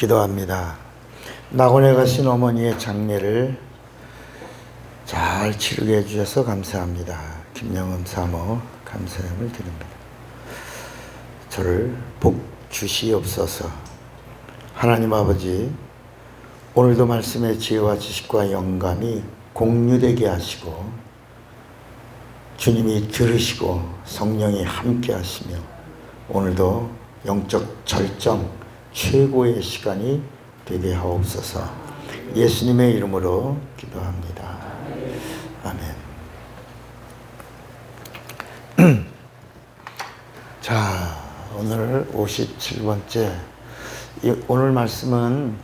기도합니다. 낙원에 가신 어머니의 장례를 잘 치르게 해주셔서 감사합니다. 김영음 사모 감사함을 드립니다. 저를 복 주시옵소서. 하나님 아버지, 오늘도 말씀의 지혜와 지식과 영감이 공유되게 하시고 주님이 들으시고 성령이 함께 하시며 오늘도 영적 절정 최고의 시간이 되게 하옵소서. 예수님의 이름으로 기도합니다. 아멘. 자, 오늘 57번째. 오늘 말씀은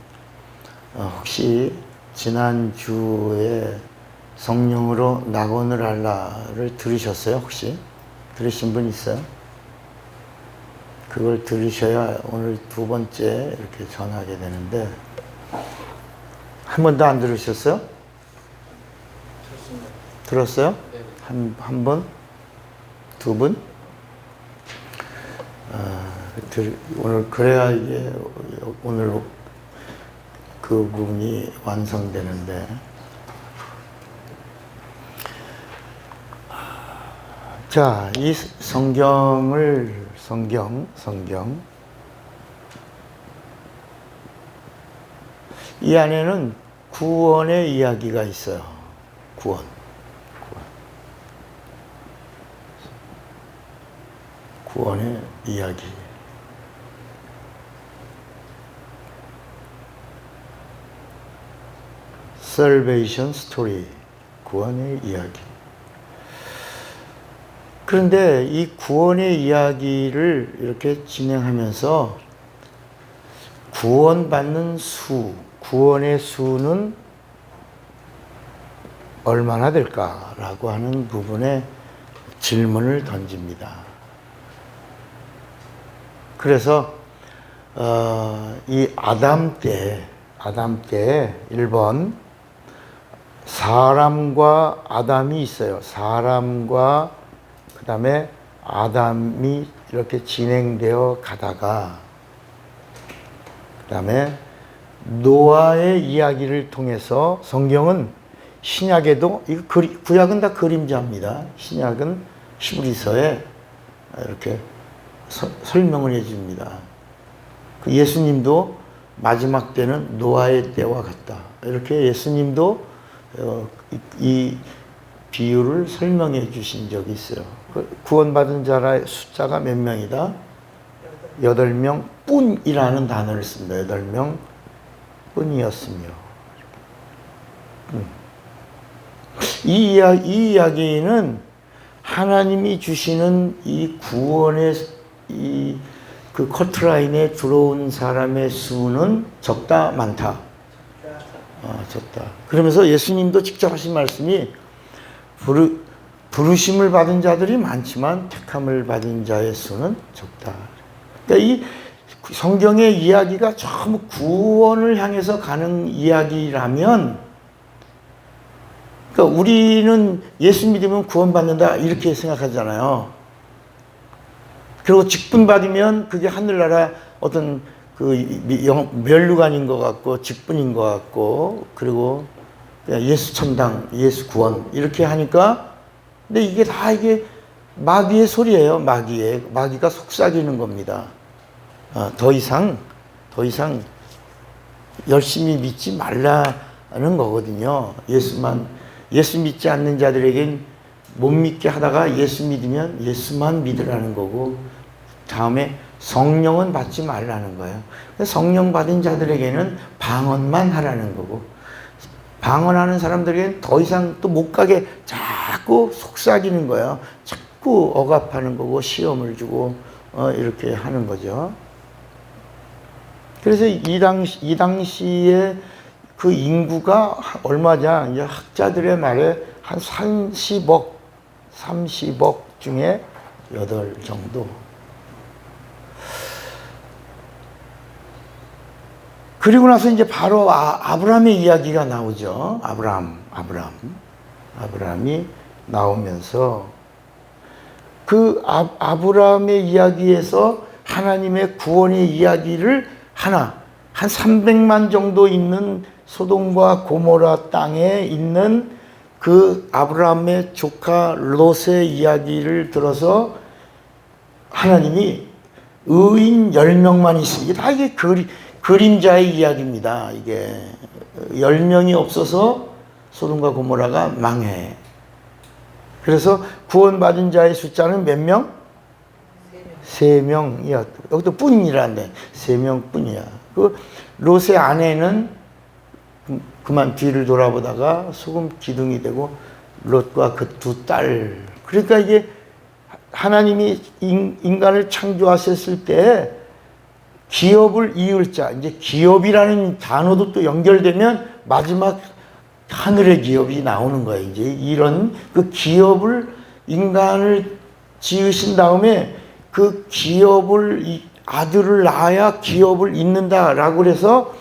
혹시 지난주에 성령으로 낙원을 알라를 들으셨어요? 혹시? 들으신 분 있어요? 그걸 들으셔야 오늘 두 번째 이렇게 전하게 되는데, 한 번도 안 들으셨어요? 들었어요? 한 번? 두 분? 오늘 그래야 이게 오늘 그 부분이 완성되는데, 자, 이 성경 이 안에는 구원의 이야기가 있어요. 구원의 이야기. Salvation Story, 구원의 이야기. 그런데 이 구원의 이야기를 이렇게 진행하면서 구원받는 구원의 수는 얼마나 될까라고 하는 부분에 질문을 던집니다. 그래서 이 아담 때 1번 사람과 아담이 있어요. 사람과 그 다음에 아담이 이렇게 진행되어 가다가 그 다음에 노아의 이야기를 통해서 성경은 신약에도 구약은 다 그림자입니다. 신약은 히브리서에 이렇게 설명을 해줍니다. 예수님도 마지막 때는 노아의 때와 같다. 이렇게 예수님도 이 비유를 설명해 주신 적이 있어요. 구원받은 자의 숫자가 몇 명이다? 8명 뿐이라는 단어를 씁니다. 8명 뿐이었으며. 이 이야기는 하나님이 주시는 이 구원의 그 커트라인에 들어온 사람의 수는 적다, 많다? 적다. 그러면서 예수님도 직접 하신 말씀이 부르심을 받은 자들이 많지만 택함을 받은 자의 수는 적다. 그러니까 이 성경의 이야기가 전부 구원을 향해서 가는 이야기라면, 그러니까 우리는 예수 믿으면 구원받는다 이렇게 생각하잖아요. 그리고 직분 받으면 그게 하늘나라 어떤 멸류관인 것 같고 직분인 것 같고, 그리고 예수 천당, 예수 구원 이렇게 하니까, 근데 이게 다 이게 마귀의 소리예요. 마귀가 속삭이는 겁니다. 더 이상 열심히 믿지 말라는 거거든요. 예수 믿지 않는 자들에겐 못 믿게 하다가 예수 믿으면 예수만 믿으라는 거고, 다음에 성령은 받지 말라는 거예요. 성령 받은 자들에게는 방언만 하라는 거고, 방언하는 사람들에게는 더 이상 또 못 가게 자꾸 속삭이는 거예요. 자꾸 억압하는 거고 시험을 주고 이렇게 하는 거죠. 그래서 이 당시에 그 인구가 얼마냐? 이제 학자들의 말에 한 30억 중에 8 정도. 그리고 나서 이제 바로 아브라함의 이야기가 나오죠. 아브라함이 나오면서 그 아브라함의 이야기에서 하나님의 구원의 이야기를 하나 한 300만 정도 있는 소돔과 고모라 땅에 있는 그 아브라함의 조카 롯의 이야기를 들어서 하나님이 의인 10명만 있습니다. 다 이게 그림자의 이야기입니다. 이게 10명이 없어서 소돔과 고모라가 망해. 그래서 구원받은 자의 숫자는 몇 명? 3명이야. 여기도 뿐이라는데 3명 뿐이야. 그 롯의 아내는 그만 뒤를 돌아보다가 소금 기둥이 되고 롯과 그 두 딸. 그러니까 이게 하나님이 인간을 창조하셨을 때 기업을 이을 자, 이제 기업이라는 단어도 또 연결되면 마지막 하늘의 기업이 나오는 거예요. 이제 이런 그 기업을 인간을 지으신 다음에 그 기업을 아들을 낳아야 기업을 잇는다라고 그래서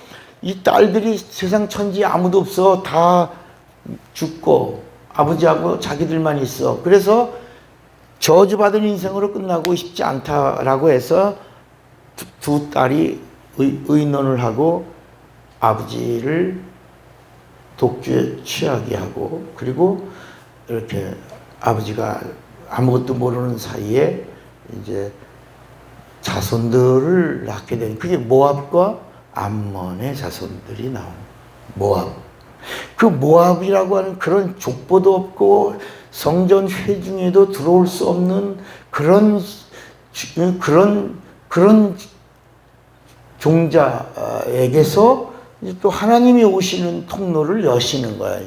이 딸들이 세상 천지에 아무도 없어. 다 죽고 아버지하고 자기들만 있어. 그래서 저주받은 인생으로 끝나고 싶지 않다라고 해서 두 딸이 의논을 하고 아버지를 독주에 취하게 하고 그리고 이렇게 아버지가 아무것도 모르는 사이에 이제 자손들을 낳게 된 그게 모압과 암몬의 자손들이 나온 모압. 그 모압이라고 하는 그런 족보도 없고 성전 회중에도 들어올 수 없는 그런 종자에게서 또 하나님이 오시는 통로를 여시는 거야.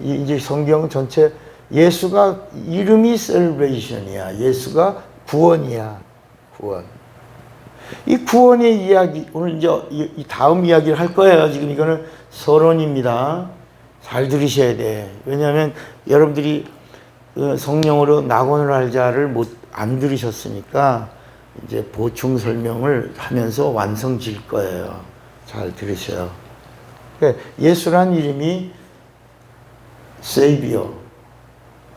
이제 성경 전체 예수가 이름이 셀브레이션이야. 예수가 구원이야. 구원. 이 구원의 이야기 오늘 이제 이 다음 이야기를 할 거예요. 지금 이거는 서론입니다. 잘 들으셔야 돼. 왜냐하면 여러분들이 성령으로 낙원을 알자를 안 들으셨으니까 이제 보충 설명을 하면서 완성 질 거예요. 잘 들으셔요. 예수란 이름이 Savior,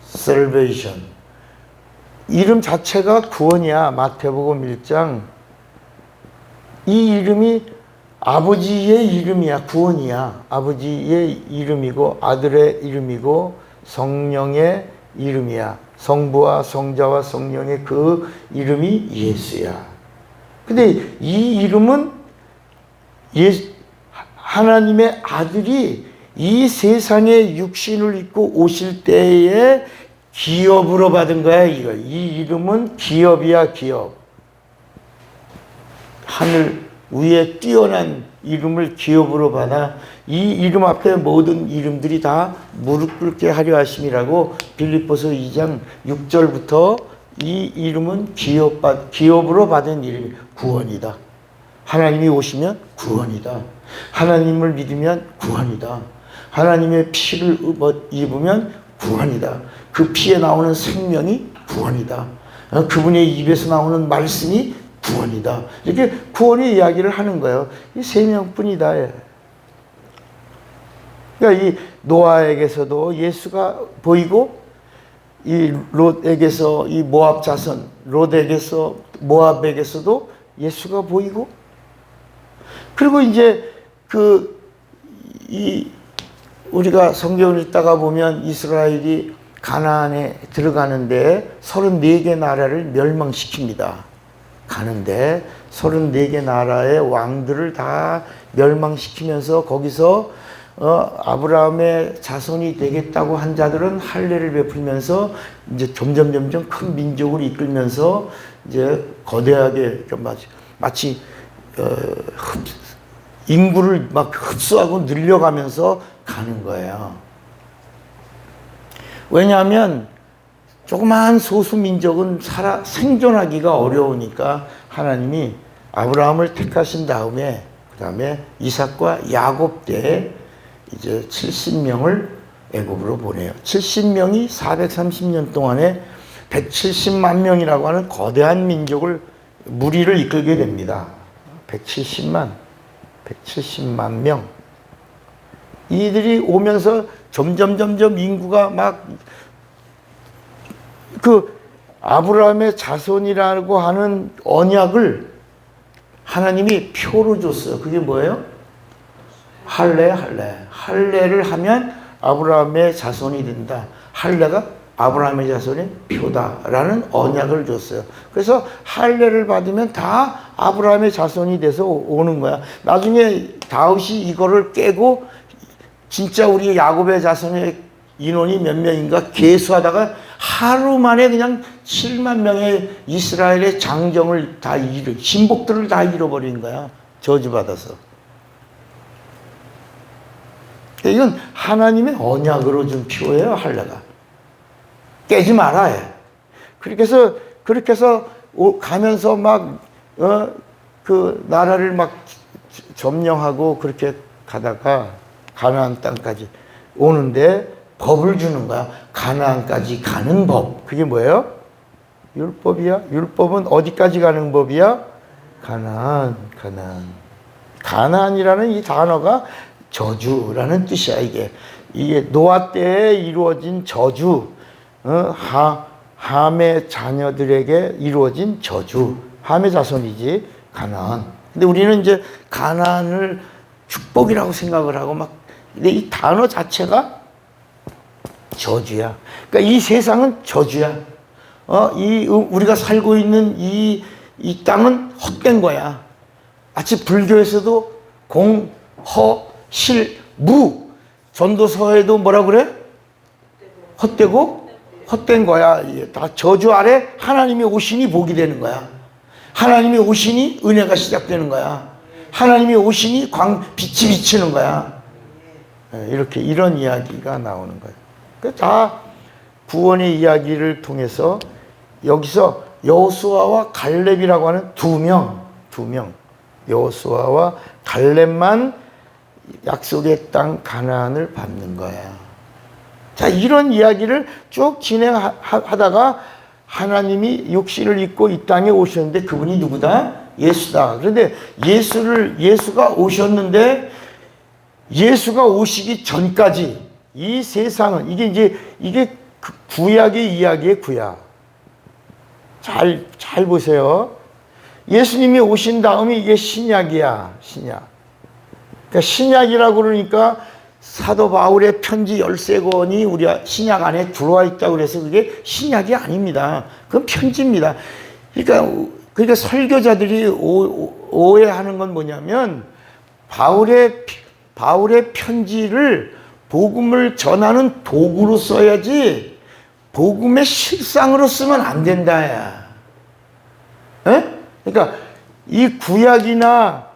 Salvation. 이름 자체가 구원이야. 마태복음 1장. 이 이름이 아버지의 이름이야. 구원이야. 아버지의 이름이고 아들의 이름이고 성령의 이름이야. 성부와 성자와 성령의 그 이름이 예수야. 근데 이 이름은 하나님의 아들이 이 세상에 육신을 입고 오실 때에 기업으로 받은 거야. 이거. 이 이름은 기업이야. 기업. 하늘 위에 뛰어난 이름을 기업으로 받아 이 이름 앞에 모든 이름들이 다 무릎 꿇게 하려 하심이라고 빌립보서 2장 6절부터 이 이름은 기업으로 받은 이름이 구원이다. 하나님이 오시면 구원이다. 하나님을 믿으면 구원이다. 하나님의 피를 입으면 구원이다. 그 피에 나오는 생명이 구원이다. 그분의 입에서 나오는 말씀이 구원이다. 이렇게 구원의 이야기를 하는 거예요. 이 3명뿐이다. 그러니까 이 노아에게서도 예수가 보이고 이 롯에게서 이 모압 자손 롯에게서 모압에게서도 예수가 보이고 그리고 이제 우리가 성경을 읽다가 보면 이스라엘이 가나안에 들어가는데 34개 나라를 멸망시킵니다. 가는데 34개 나라의 왕들을 다 멸망시키면서 거기서 아브라함의 자손이 되겠다고 한 자들은 할례를 베풀면서 이제 점점 큰 민족을 이끌면서 이제 거대하게 마치 인구를 막 흡수하고 늘려가면서 가는 거예요. 왜냐하면 조그마한 소수 민족은 생존하기가 어려우니까 하나님이 아브라함을 택하신 다음에 그다음에 이삭과 야곱 때에 이제 70명을 애굽으로 보내요. 70명이 430년 동안에 170만 명이라고 하는 거대한 민족을 무리를 이끌게 됩니다. 170만 명. 이들이 오면서 점점 인구가 막 아브라함의 자손이라고 하는 언약을 하나님이 표로 줬어요. 그게 뭐예요? 할례. 할례를 하면 아브라함의 자손이 된다. 할례가 아브라함의 자손의 표다라는 언약을 줬어요. 그래서 할례를 받으면 다 아브라함의 자손이 돼서 오는 거야. 나중에 다윗이 이거를 깨고 진짜 우리 야곱의 자손의 인원이 몇 명인가 계수하다가 하루 만에 그냥 7만 명의 이스라엘의 장정을 다 신복들을 다 잃어버린 거야. 저주받아서. 이건 하나님의 언약으로 준 표예요, 할례가. 깨지 말아야 해. 그렇게 해서 가면서 막, 그 나라를 막 점령하고 그렇게 가다가 가나안 땅까지 오는데 법을 주는 거야. 가나안까지 가는 법. 그게 뭐예요? 율법이야. 율법은 어디까지 가는 법이야? 가나안. 가나안이라는 이 단어가 저주라는 뜻이야, 이게. 이게 노아 때에 이루어진 저주, 함의 자녀들에게 이루어진 저주. 함의 자손이지, 가나안. 근데 우리는 이제 가나안을 축복이라고 생각을 하고 막, 근데 이 단어 자체가 저주야. 그러니까 이 세상은 저주야. 우리가 살고 있는 이 땅은 헛된 거야. 마치 불교에서도 공, 허, 실, 무. 전도서에도 뭐라 그래? 헛되고 헛된 거야. 다 저주 아래 하나님이 오시니 복이 되는 거야. 하나님이 오시니 은혜가 시작되는 거야. 하나님이 오시니 빛이 비치는 거야. 이렇게 이런 이야기가 나오는 거예요. 다 구원의 이야기를 통해서 여기서 여호수아와 갈렙이라고 하는 두 명, 여호수아와 갈렙만 약속의 땅 가나안을 받는 거야. 자, 이런 이야기를 쭉 진행하다가 하나님이 육신을 입고 이 땅에 오셨는데 그분이 누구다? 예수다. 그런데 예수가 오셨는데 예수가 오시기 전까지 이 세상은 이게 구약의 이야기의 구약. 잘 보세요. 예수님이 오신 다음에 이게 신약이야, 신약. 그러니까 신약이라고 그러니까 사도 바울의 편지 13권이 우리 신약 안에 들어와 있다고 그래서 그게 신약이 아닙니다. 그건 편지입니다. 그러니까 설교자들이 오해하는 건 뭐냐면 바울의 편지를 복음을 전하는 도구로 써야지 복음의 실상으로 쓰면 안 된다. 야. 그러니까 이 구약이나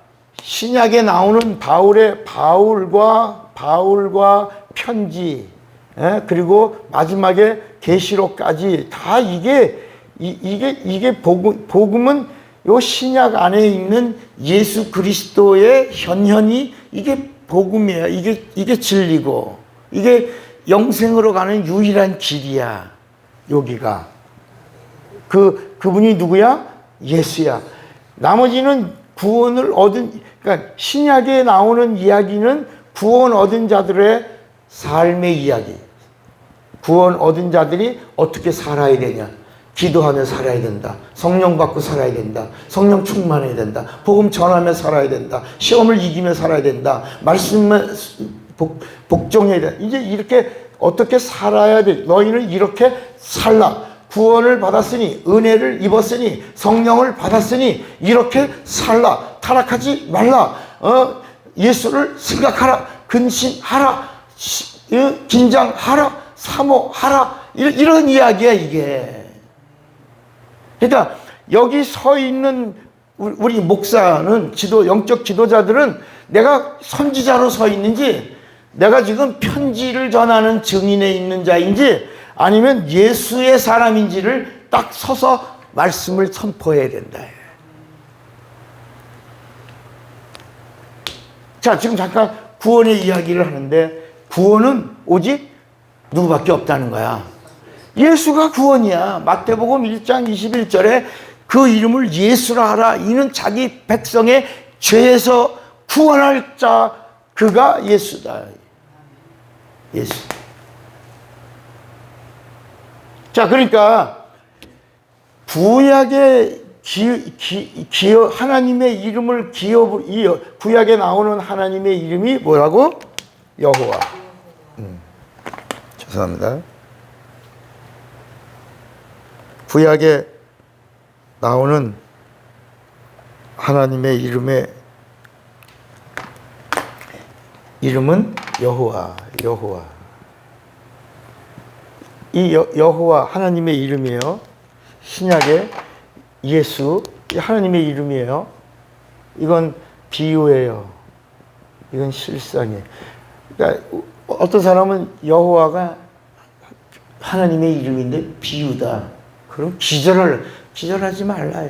신약에 나오는 바울과 편지, 그리고 마지막에 계시록까지 다 이게 복음은 요 신약 안에 있는 예수 그리스도의 현현이 이게 복음이야. 이게 진리고 이게 영생으로 가는 유일한 길이야. 여기가 그분이 누구야? 예수야. 나머지는 구원을 얻은, 그러니까 신약에 나오는 이야기는 구원 얻은 자들의 삶의 이야기. 구원 얻은 자들이 어떻게 살아야 되냐. 기도하며 살아야 된다. 성령 받고 살아야 된다. 성령 충만해야 된다. 복음 전하며 살아야 된다. 시험을 이기며 살아야 된다. 말씀을 복종해야 된다. 이제 이렇게 어떻게 살아야 돼. 너희는 이렇게 살라. 구원을 받았으니, 은혜를 입었으니, 성령을 받았으니 이렇게 살라. 타락하지 말라. 예수를 생각하라. 근신하라. 긴장하라. 사모하라. 이런 이야기야, 이게. 그러니까 여기 서 있는 우리 목사는 영적 지도자들은 내가 선지자로 서 있는지, 내가 지금 편지를 전하는 증인에 있는 자인지, 아니면 예수의 사람인지를 딱 서서 말씀을 선포해야 된다. 자, 지금 잠깐 구원의 이야기를 하는데, 구원은 오직 누구밖에 없다는 거야. 예수가 구원이야. 마태복음 1장 21절에 그 이름을 예수라 하라. 이는 자기 백성의 죄에서 구원할 자, 그가 예수다. 예수. 구약의 하나님의 이름을 이 구약에 나오는 하나님의 이름이 뭐라고? 여호와. 죄송합니다. 구약에 나오는 하나님의 이름은 여호와. 이 여호와 하나님의 이름이에요. 신약에 예수 하나님의 이름이에요. 이건 비유예요. 이건 실상이에요. 그러니까 어떤 사람은 여호와가 하나님의 이름인데 비유다. 그럼 기절하지 말라.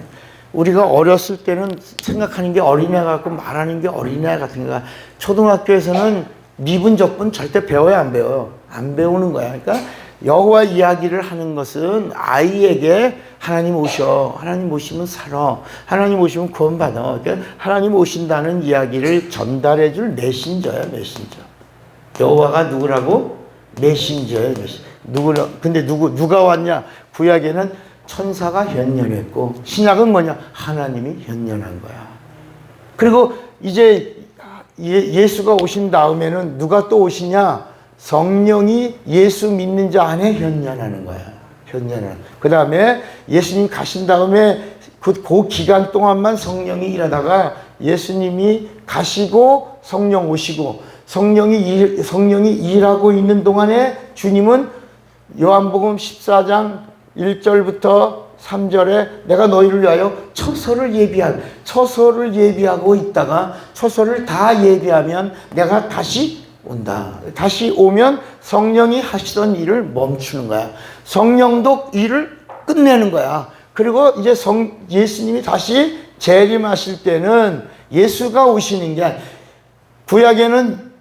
우리가 어렸을 때는 생각하는 게 어린애 같고 말하는 게 어린애 같은 거야. 초등학교에서는 미분 적분 절대 배워야 안 배워요. 안 배우는 거야. 그러니까 여호와 이야기를 하는 것은 아이에게 하나님 오셔. 하나님 오시면 살아. 하나님 오시면 구원받아. 그러니까 하나님 오신다는 이야기를 전달해 줄 메신저야, 메신저. 여호와가 누구라고? 메신저야, 메신저. 근데 누가 왔냐? 구약에는 천사가 현현했고, 신약은 뭐냐? 하나님이 현현한 거야. 그리고 이제 예수가 오신 다음에는 누가 또 오시냐? 성령이 예수 믿는 자 안에 현현하는 거야. 현현하는. 그 다음에 예수님 가신 다음에 그 기간 동안만 성령이 일하다가 예수님이 가시고 성령 오시고 성령이 일하고 있는 동안에 주님은 요한복음 14장 1절부터 3절에 내가 너희를 위하여 처소를 예비하고 있다가 처소를 다 예비하면 내가 다시 온다. 다시 오면 성령이 하시던 일을 멈추는 거야. 성령도 일을 끝내는 거야. 그리고 이제 예수님이 다시 재림하실 때는 예수가 오시는 게 구약에는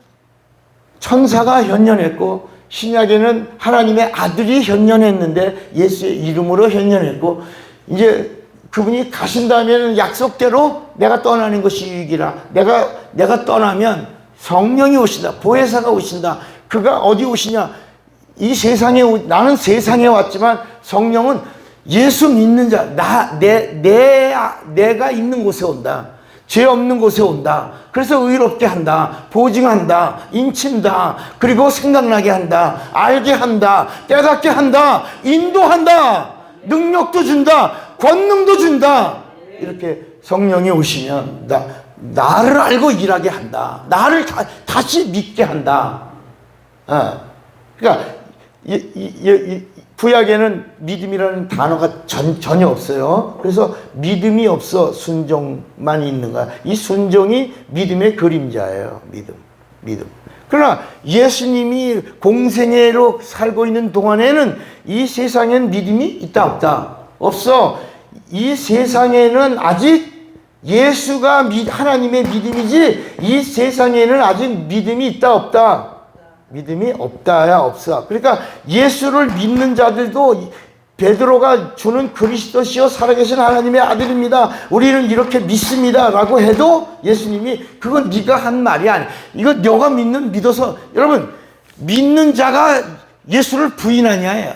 천사가 현현했고 신약에는 하나님의 아들이 현현했는데 예수의 이름으로 현현했고 이제 그분이 가신 다음에는 약속대로 내가 떠나는 것이 유익이라. 내가 떠나면 성령이 오신다. 보혜사가 오신다. 그가 어디 오시냐? 이 세상에 나는 세상에 왔지만 성령은 예수 믿는 자, 내가 있는 곳에 온다. 죄 없는 곳에 온다. 그래서 의롭게 한다. 보증한다. 인친다. 그리고 생각나게 한다. 알게 한다. 깨닫게 한다. 인도한다. 능력도 준다. 권능도 준다. 이렇게 성령이 오시면 나를 알고 일하게 한다. 나를 다시 믿게 한다. 그러니까 구약에는 믿음이라는 단어가 전혀 없어요. 그래서 믿음이 없어 순종만 있는 거야. 이 순종이 믿음의 그림자예요. 믿음. 그러나 예수님이 공생애로 살고 있는 동안에는 이 세상엔 믿음이 있다 없다? 없어. 이 세상에는 아직 예수가 하나님의 믿음이지 이 세상에는 아직 믿음이 있다 없다? 믿음이 없다야 없어. 그러니까 예수를 믿는 자들도 베드로가 주는 그리스도시요 살아계신 하나님의 아들입니다. 우리는 이렇게 믿습니다. 라고 해도 예수님이 그건 네가 한 말이 아니야. 이거 너가 믿어서 여러분 믿는 자가 예수를 부인하냐?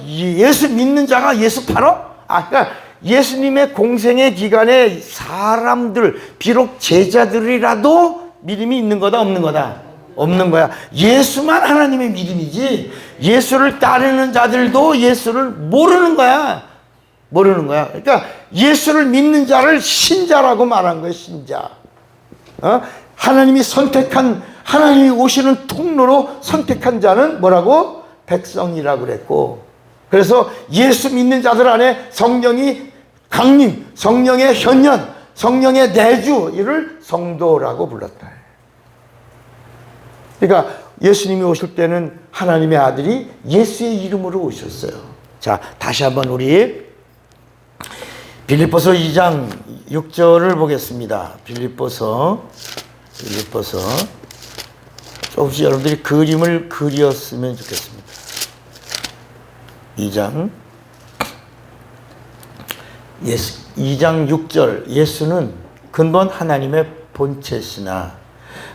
예수 믿는 자가 예수 팔아? 그러니까 예수님의 공생의 기간에 사람들 비록 제자들이라도 믿음이 있는 거다 없는 거다? 없는 거야. 예수만 하나님의 믿음이지 예수를 따르는 자들도 예수를 모르는 거야. 그러니까 예수를 믿는 자를 신자라고 말한 거야. 신자. 하나님이 하나님이 오시는 통로로 선택한 자는 뭐라고? 백성이라고 그랬고, 그래서 예수 믿는 자들 안에 성령이 강림, 성령의 현현, 성령의 내주, 이를 성도라고 불렀다. 그러니까 예수님이 오실 때는 하나님의 아들이 예수의 이름으로 오셨어요. 자, 다시 한번 우리 빌립보서 2장 6절을 보겠습니다. 빌립보서 조금씩 여러분들이 그림을 그렸으면 좋겠습니다. 2장 6절. 예수는 근본 하나님의 본체시나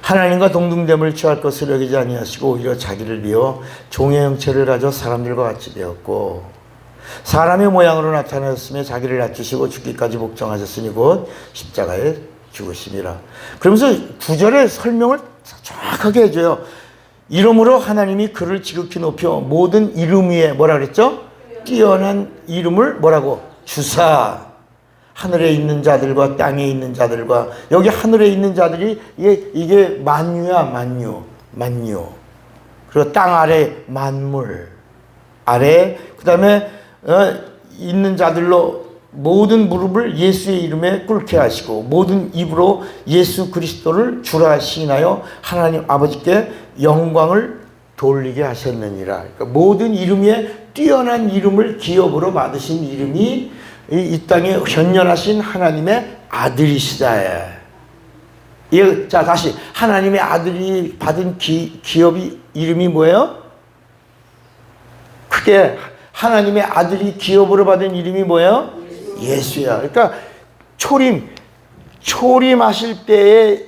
하나님과 동등됨을 취할 것을 여기지 아니하시고 오히려 자기를 비워 종의 형체를 가져 사람들과 같이 되었고 사람의 모양으로 나타나셨으며 자기를 낮추시고 죽기까지 복종하셨으니 곧 십자가에 죽으심이라. 그러면서 구절의 설명을 정확하게 해줘요. 이름으로 하나님이 그를 지극히 높여 모든 이름 위에 뭐라 그랬죠? 뛰어난 이름을 뭐라고? 주사. 하늘에 있는 자들과 땅에 있는 자들과, 여기 하늘에 있는 자들이 이게 만유야, 만유. 그리고 땅 아래 만물 아래, 그 다음에 있는 자들로 모든 무릎을 예수의 이름에 꿇게 하시고 모든 입으로 예수 그리스도를 주라 시인하여 하나님 아버지께 영광을 돌리게 하셨느니라. 그러니까 모든 이름 위에 뛰어난 이름을 기업으로 받으신 이름이 이 땅에 현존하신 하나님의 아들이시다. 자, 다시 하나님의 아들이 받은 기업이 이름이 뭐예요? 크게 하나님의 아들이 기업으로 받은 이름이 뭐예요? 예수야. 그러니까 초림하실 때에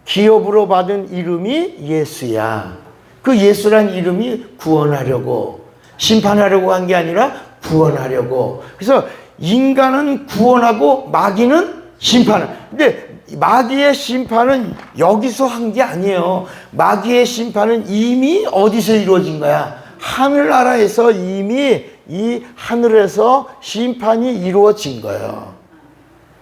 기업으로 받은 이름이 예수야. 그 예수란 이름이 구원하려고, 심판하려고 한 게 아니라 구원하려고. 그래서 인간은 구원하고 마귀는 심판을. 근데 마귀의 심판은 여기서 한 게 아니에요. 마귀의 심판은 이미 어디서 이루어진 거야? 하늘나라에서 이미 이 하늘에서 심판이 이루어진 거예요.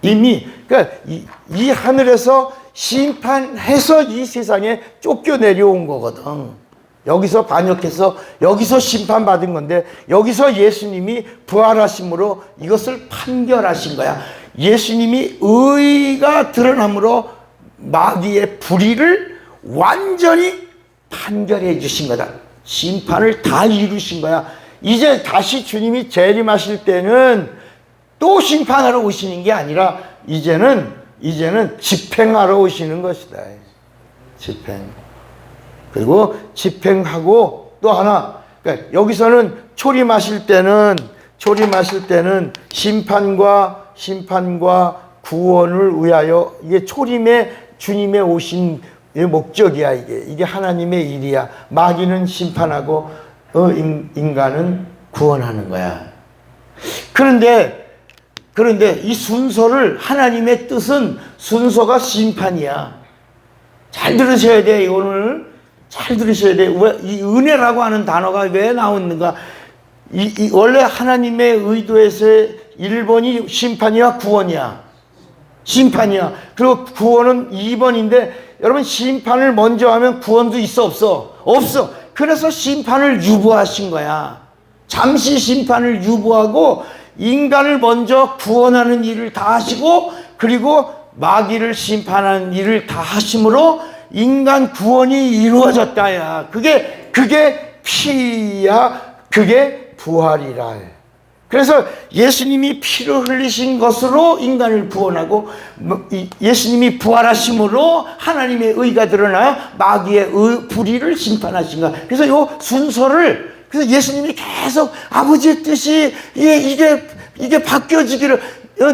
이미. 그러니까 이 하늘에서 심판해서 이 세상에 쫓겨 내려온 거거든. 여기서 반역해서 여기서 심판받은 건데, 여기서 예수님이 부활하심으로 이것을 판결하신 거야. 예수님이 의가 드러남으로 마귀의 불의를 완전히 판결해 주신 거다. 심판을 다 이루신 거야. 이제 다시 주님이 재림하실 때는 또 심판하러 오시는 게 아니라 이제는 집행하러 오시는 것이다. 집행. 그리고 집행하고 또 하나, 그러니까 여기서는 초림하실 때는 심판과 구원을 위하여, 이게 초림의 주님의 오신 목적이야. 이게 하나님의 일이야. 마귀는 심판하고 인간은 구원하는 거야. 그런데 이 순서를, 하나님의 뜻은 순서가 심판이야. 잘 들으셔야 돼. 오늘 잘 들으셔야 돼. 왜 이 은혜라고 하는 단어가 왜 나오는가? 원래 하나님의 의도에서 1번이 심판이야, 구원이야? 심판이야. 그리고 구원은 2번인데, 여러분, 심판을 먼저 하면 구원도 있어, 없어? 없어. 그래서 심판을 유보하신 거야. 잠시 심판을 유보하고 인간을 먼저 구원하는 일을 다 하시고, 그리고 마귀를 심판하는 일을 다 하심으로 인간 구원이 이루어졌다야. 그게 피야. 그게 부활이라. 그래서 예수님이 피를 흘리신 것으로 인간을 구원하고, 예수님이 부활하심으로 하나님의 의가 드러나 마귀의 불의를 심판하신 거야. 그래서 이 순서를, 그래서 예수님이 계속 아버지의 뜻이 이게 바뀌어지기를,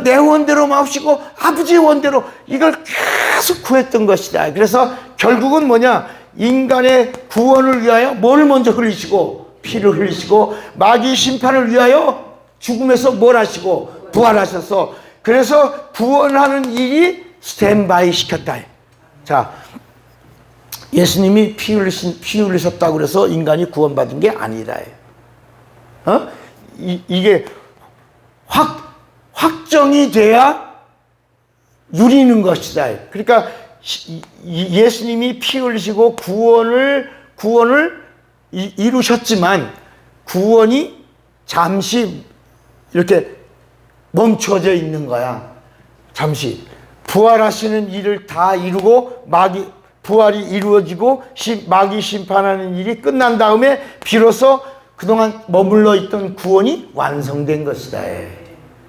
내 원대로 마옵시고 아버지의 원대로, 이걸 계속 구했던 것이다. 그래서 결국은 뭐냐? 인간의 구원을 위하여 뭘 먼저 흘리시고? 피를 흘리시고, 마귀 심판을 위하여 죽음에서 뭘 하시고? 부활하셔서, 그래서 구원하는 일이 스탠바이 시켰다. 자, 예수님이 피 흘리셨다고 그래서 인간이 구원받은 게 아니라. 이게 확정이 돼야 누리는 것이다. 그러니까 예수님이 피 흘리시고 구원을 이루셨지만, 구원이 잠시 이렇게 멈춰져 있는 거야. 잠시. 부활하시는 일을 다 이루고, 부활이 이루어지고, 마귀 심판하는 일이 끝난 다음에 비로소 그동안 머물러 있던 구원이 완성된 것이다.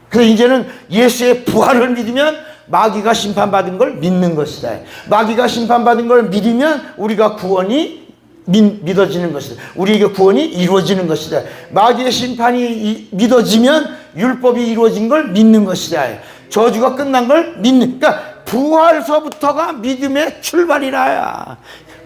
그래서 이제는 예수의 부활을 믿으면 마귀가 심판받은 걸 믿는 것이다. 마귀가 심판받은 걸 믿으면 우리가 구원이 믿어지는 것이다. 우리에게 구원이 이루어지는 것이다. 마귀의 심판이 믿어지면 율법이 이루어진 걸 믿는 것이다. 저주가 끝난 걸 믿는. 그러니까 부활서부터가 믿음의 출발이라야.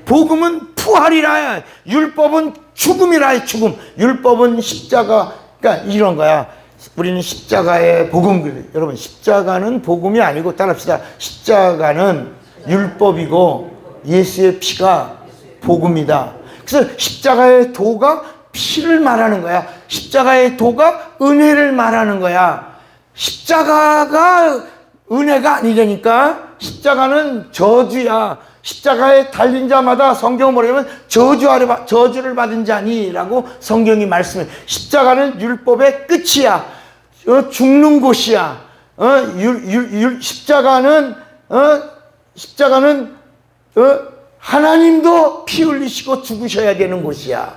복음은 부활이라야. 율법은 죽음이라야. 죽음. 율법은 십자가 그러니까 이런 거야. 우리는 십자가의 복음, 여러분 십자가는 복음이 아니고 따라합시다. 십자가는 율법이고 예수의 피가 복음이다. 그래서 십자가의 도가 피를 말하는 거야. 십자가의 도가 은혜를 말하는 거야. 십자가가 은혜가 아니라니까. 십자가는 저주야. 십자가에 달린 자마다 성경을 보려면 저주를 받은 자니라고 성경이 말씀해. 십자가는 율법의 끝이야. 죽는 곳이야. 십자가는 하나님도 피 흘리시고 죽으셔야 되는 곳이야.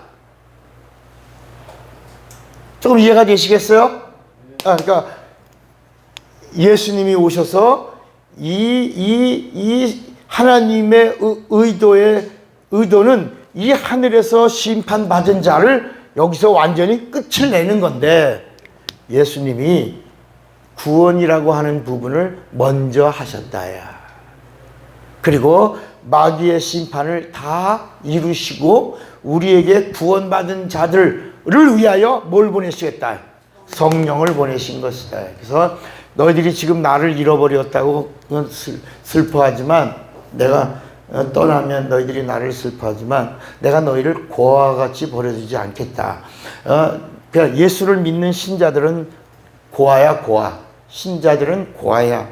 조금 이해가 되시겠어요? 그러니까 예수님이 오셔서 이 하나님의 의도는 이 하늘에서 심판받은 자를 여기서 완전히 끝을 내는 건데, 예수님이 구원이라고 하는 부분을 먼저 하셨다야. 그리고 마귀의 심판을 다 이루시고 우리에게 구원받은 자들을 위하여 뭘 보내시겠다? 성령을 보내신 것이다. 그래서 너희들이 지금 나를 잃어버렸다고 슬퍼하지만, 내가 떠나면 너희들이 나를 슬퍼하지만 내가 너희를 고아와 같이 버려두지 않겠다. 그러니까 예수를 믿는 신자들은 고아야, 고아. 신자들은 고아야.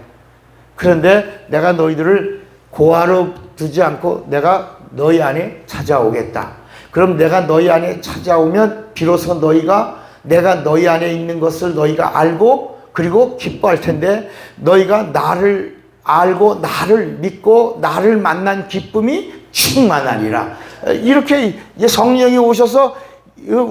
그런데 내가 너희들을 고아로 두지 않고 내가 너희 안에 찾아오겠다. 그럼 내가 너희 안에 찾아오면 비로소 내가 너희 안에 있는 것을 너희가 알고 그리고 기뻐할 텐데, 너희가 나를 알고 나를 믿고 나를 만난 기쁨이 충만하리라. 이렇게 성령이 오셔서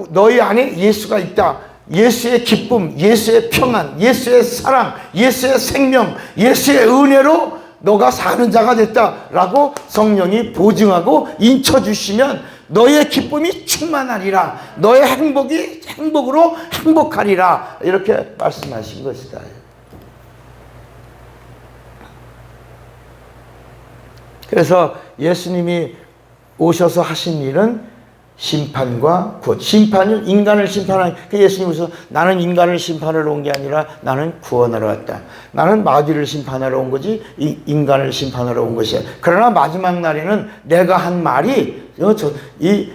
너희 안에 예수가 있다. 예수의 기쁨, 예수의 평안, 예수의 사랑, 예수의 생명, 예수의 은혜로 너가 사는 자가 됐다라고 성령이 보증하고 인쳐주시면 너의 기쁨이 충만하리라. 너의 행복으로 행복하리라. 이렇게 말씀하신 것이다. 그래서 예수님이 오셔서 하신 일은 심판과 구원. 심판은 인간을 심판하는, 예수님이 오셔서 나는 인간을 심판하러 온 게 아니라 나는 구원하러 왔다. 나는 마귀를 심판하러 온 거지 인간을 심판하러 온 것이야. 그러나 마지막 날에는 내가 한 말이, 이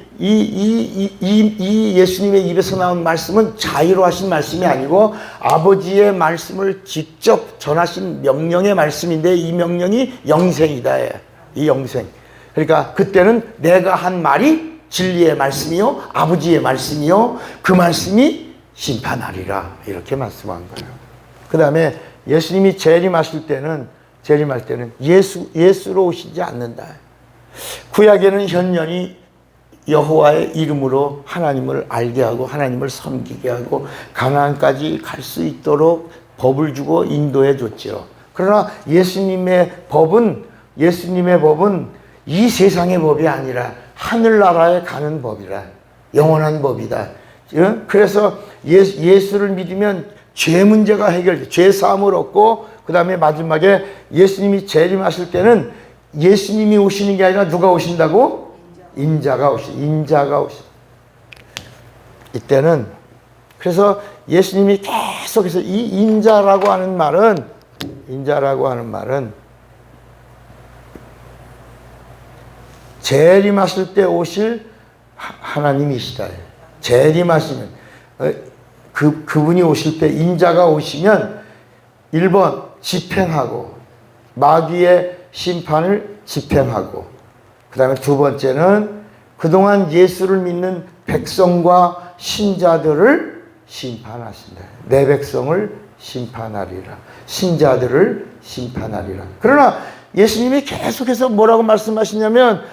예수님의 입에서 나온 말씀은 자유로 하신 말씀이 아니고 아버지의 말씀을 직접 전하신 명령의 말씀인데, 이 명령이 영생이다. 이 영생. 그러니까 그때는 내가 한 말이 진리의 말씀이요, 아버지의 말씀이요, 그 말씀이 심판하리라. 이렇게 말씀한 거예요. 그 다음에 예수님이 재림하실 때는 예수로 오시지 않는다. 구약에는 현년이 여호와의 이름으로 하나님을 알게 하고 하나님을 섬기게 하고 가나안까지 갈 수 있도록 법을 주고 인도해 줬죠. 그러나 예수님의 법은 이 세상의 법이 아니라 하늘나라에 가는 법이라, 영원한 법이다. 그래서 예수를 믿으면 죄 문제가 해결돼, 죄 사함을 얻고, 그 다음에 마지막에 예수님이 재림하실 때는 예수님이 오시는 게 아니라 누가 오신다고? 인자가 오시. 이때는 그래서 예수님이 계속해서 이 인자라고 하는 말은 재림하실 때 오실 하나님이시다. 재림하시면 그분이 오실 때, 인자가 오시면 1번 집행하고 마귀의 심판을 집행하고, 그 다음에 두 번째는 그동안 예수를 믿는 백성과 신자들을 심판하신다. 내 백성을 심판하리라. 신자들을 심판하리라. 그러나 예수님이 계속해서 뭐라고 말씀하시냐면,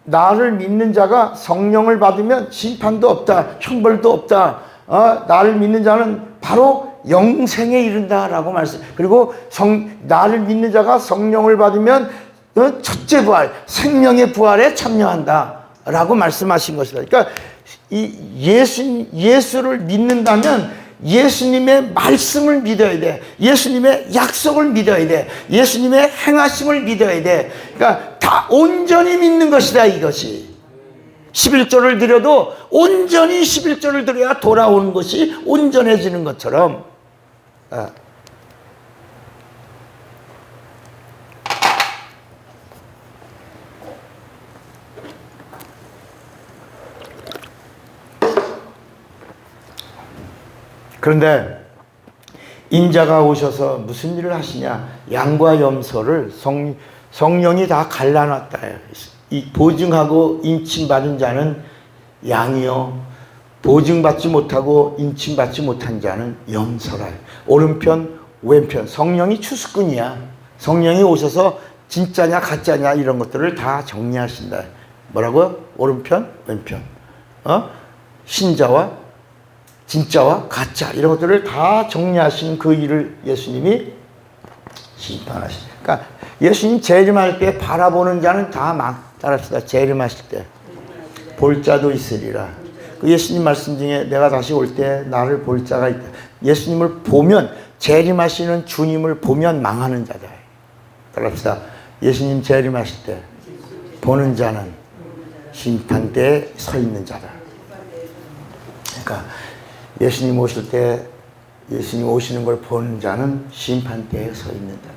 나를 믿는 자가 성령을 받으면 심판도 없다, 형벌도 없다. 나를 믿는 자는 바로 영생에 이른다라고 말씀. 그리고 나를 믿는 자가 성령을 받으면 첫째 부활, 생명의 부활에 참여한다라고 말씀하신 것이다. 그러니까 예수를 믿는다면 예수님의 말씀을 믿어야 돼. 예수님의 약속을 믿어야 돼. 예수님의 행하심을 믿어야 돼. 그러니까 다 온전히 믿는 것이다, 이것이. 11조를 드려도 온전히 11조를 드려야 돌아오는 것이 온전해지는 것처럼 그런데 인자가 오셔서 무슨 일을 하시냐? 양과 염소를 성령이 다 갈라놨다. 이 보증하고 인침받은 자는 양이요, 보증받지 못하고 인침받지 못한 자는 염소라. 오른편 왼편 성령이 추수꾼이야. 성령이 오셔서 진짜냐 가짜냐 이런 것들을 다 정리하신다. 뭐라고요? 오른편 왼편 신자와 진짜와 가짜 이런 것들을 다 정리하신 그 일을 예수님이 심판하시죠. 그러니까 예수님 재림할 때 바라보는 자는 다 막 따릅시다. 재림하실 때 볼 자도 있으리라. 그 예수님 말씀 중에 내가 다시 올 때 나를 볼 자가 있다. 예수님을 보면, 재림하시는 주님을 보면 망하는 자다. 따릅시다. 예수님 재림하실 때 보는 자는 심판대에 서 있는 자다. 그러니까 예수님 오실 때, 예수님 오시는 걸 보는 자는 심판대에 서 있는 자다.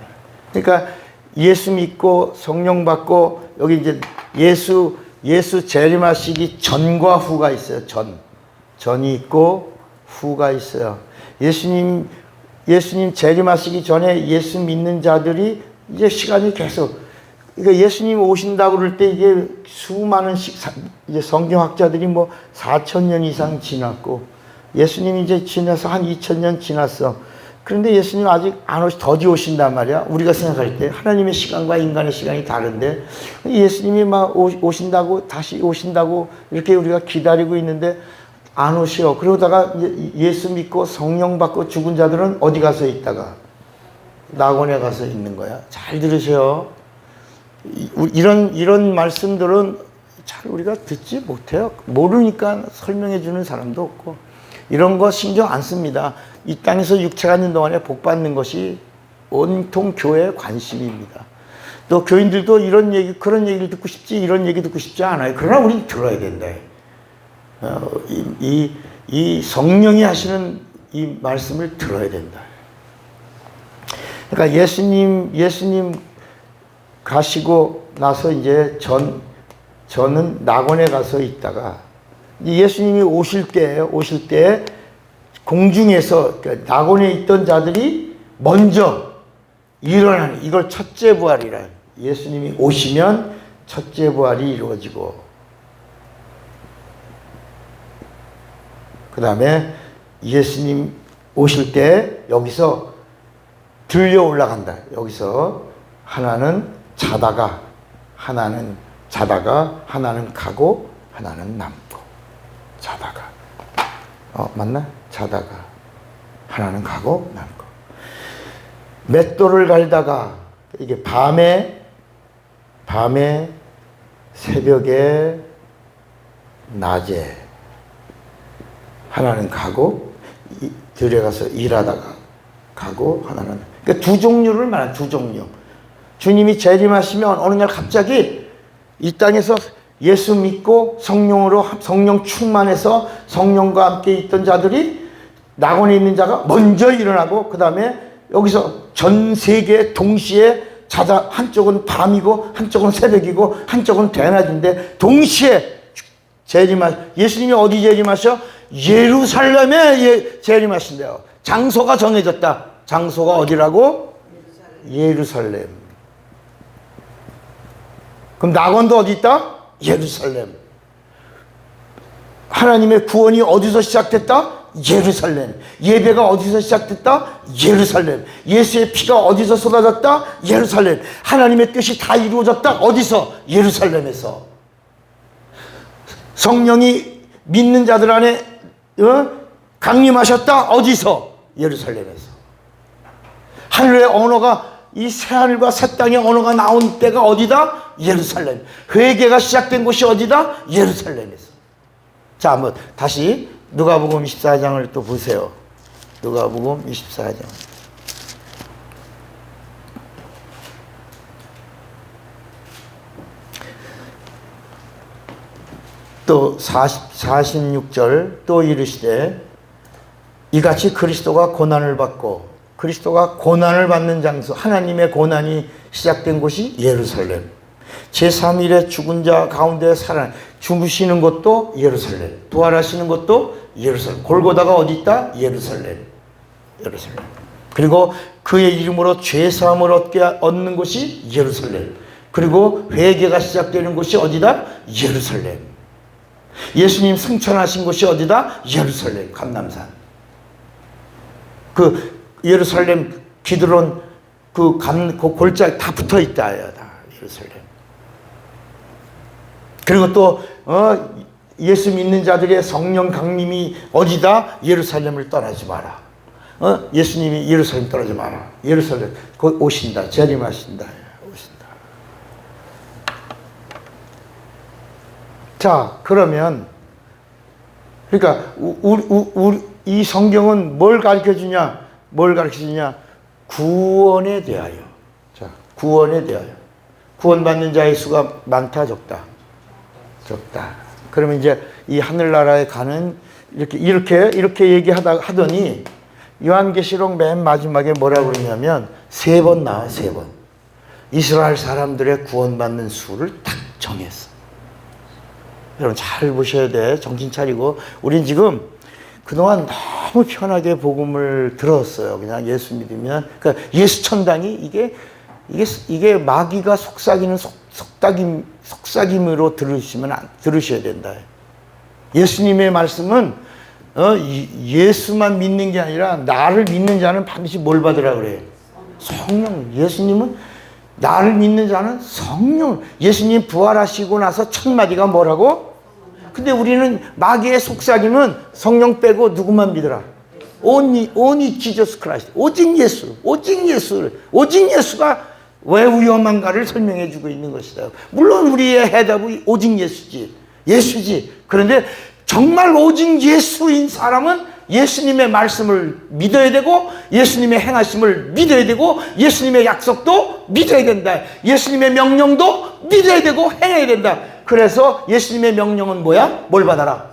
그러니까 예수 믿고 성령 받고, 여기 이제 예수 재림하시기 전과 후가 있어요. 전이 있고 후가 있어요. 예수님 재림하시기 전에 예수 믿는 자들이 이제 시간이 계속, 그러니까 예수님 오신다고 그럴 때 이게 수많은 이제 성경학자들이 뭐 4,000년 이상 지났고, 예수님이 이제 지나서 한 2,000년 지났어. 그런데 예수님 아직 안 더디 오신단 말이야. 우리가 생각할 때 하나님의 시간과 인간의 시간이 다른데, 예수님이 막 오신다고, 다시 오신다고 이렇게 우리가 기다리고 있는데 안 오셔. 그러다가 예수 믿고 성령 받고 죽은 자들은 어디 가서 있다가? 낙원에 가서 있는 거야. 잘 들으세요. 이런 말씀들은 잘 우리가 듣지 못해요. 모르니까 설명해 주는 사람도 없고, 이런 거 신경 안 씁니다. 이 땅에서 육체가 있는 동안에 복 받는 것이 온통 교회의 관심입니다. 또 교인들도 이런 얘기, 그런 얘기를 듣고 싶지, 이런 얘기 듣고 싶지 않아요. 그러나 우리는 들어야 된다. 이 성령이 하시는 이 말씀을 들어야 된다. 그러니까 예수님 가시고 나서 이제 저는 낙원에 가서 있다가, 예수님이 오실 때 공중에서, 그러니까 낙원에 있던 자들이 먼저 일어나는, 이걸 첫째 부활이라. 예수님이 오시면 첫째 부활이 이루어지고, 그 다음에 예수님 오실 때 여기서 들려 올라간다. 여기서 하나는 자다가 하나는 하나는 남고. 자다가 맞나? 자다가 하나는 가고 남고. 맷돌을 갈다가, 이게 밤에 새벽에 낮에 하나는 가고, 들어가서 일하다가 가고, 하나는, 그러니까 두 종류를 말하는, 두 종류. 주님이 재림하시면 어느 날 갑자기 이 땅에서 예수 믿고 성령 충만해서 성령과 함께 있던 자들이, 낙원에 있는 자가 먼저 일어나고, 그 다음에 여기서 전 세계 동시에 한쪽은 밤이고 한쪽은 새벽이고 한쪽은 대낮인데 동시에 예수님이 어디 재림하셔? 예루살렘에 재림하신대요. 장소가 정해졌다. 장소가 어디라고? 예루살렘. 그럼 낙원도 어디 있다? 예루살렘. 하나님의 구원이 어디서 시작됐다? 예루살렘. 예배가 어디서 시작됐다? 예루살렘. 예수의 피가 어디서 쏟아졌다? 예루살렘. 하나님의 뜻이 다 이루어졌다. 어디서? 예루살렘에서. 성령이 믿는 자들 안에 강림하셨다. 어디서? 예루살렘에서. 하늘의 언어가, 이 새하늘과 새 땅의 언어가 나온 때가 어디다? 예루살렘. 회개가 시작된 곳이 어디다? 예루살렘에서. 자, 한번 다시 누가복음 24장을 또 보세요. 누가복음 24장. 또 46절 또 이르시되 이같이 그리스도가 고난을 받고 그리스도가 고난을 받는 장소 하나님의 고난이 시작된 곳이 예루살렘 제3일에 죽은 자 가운데 살아 주무시는 곳도 예루살렘 부활하시는 곳도 예루살렘 골고다가 어디 있다? 예루살렘 그리고 그의 이름으로 죄사함을 얻는 곳이 예루살렘 그리고 회개가 시작되는 곳이 어디다? 예루살렘 예수님 승천하신 곳이 어디다? 예루살렘 감람산 그 예루살렘 기드론 그 골짜기 다 붙어 있다 예루살렘 그리고 또 예수 믿는 자들의 성령 강림이 어디다? 예루살렘을 떠나지 마라 예수님이 예루살렘 떠나지 마라 예루살렘 곧 오신다 재림하신다 오신다. 자 그러면 그러니까 이 성경은 뭘 가르쳐 주냐? 구원에 대하여. 자, 구원에 대하여. 구원받는 자의 수가 많다, 적다? 적다. 그러면 이제 이 하늘나라에 가는 이렇게 얘기하더니 요한계시록 맨 마지막에 뭐라고 그러냐면 3번 나와 3번. 이스라엘 사람들의 구원받는 수를 딱 정했어. 여러분 잘 보셔야 돼. 정신 차리고. 우린 지금 그동안 너무 편하게 복음을 들었어요. 그냥 예수 믿으면. 그러니까 예수 천당이 이게 마귀가 속삭이는 속삭임으로 들으셔야 된다. 예수님의 말씀은 예수만 믿는 게 아니라 나를 믿는 자는 반드시 뭘 받으라 그래요? 성령. 예수님은 나를 믿는 자는 성령. 예수님 부활하시고 나서 첫 마디가 뭐라고? 근데 우리는 마귀의 속삭임은 성령 빼고 누구만 믿어라? Only Jesus Christ. 오직 예수. 오직 예수가 왜 위험한가를 설명해 주고 있는 것이다. 물론 우리의 해답이 오직 예수지. 그런데 정말 오직 예수인 사람은 예수님의 말씀을 믿어야 되고 예수님의 행하심을 믿어야 되고 예수님의 약속도 믿어야 된다. 예수님의 명령도 믿어야 되고 행해야 된다. 그래서 예수님의 명령은 뭐야? 뭘 받아라?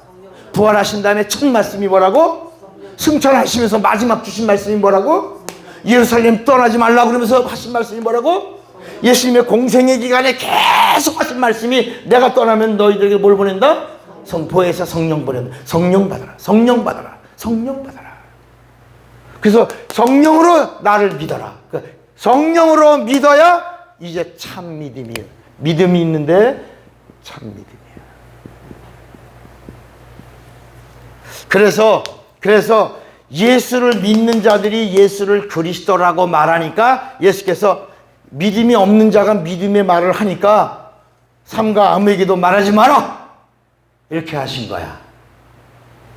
부활하신 다음에 첫 말씀이 뭐라고? 승천하시면서 마지막 주신 말씀이 뭐라고? 예루살렘 떠나지 말라고 그러면서 하신 말씀이 뭐라고? 예수님의 공생의 기간에 계속 하신 말씀이 내가 떠나면 너희들에게 뭘 보낸다? 보혜사 성령 보낸다. 성령 받아라. 그래서 성령으로 나를 믿어라. 성령으로 믿어야 이제 참 믿음이에요. 믿음이 있는데 참 믿음이에요. 그래서 예수를 믿는 자들이 예수를 그리스도라고 말하니까 예수께서 믿음이 없는 자가 믿음의 말을 하니까 삼가 아무에게도 말하지 마라 이렇게 하신 거야.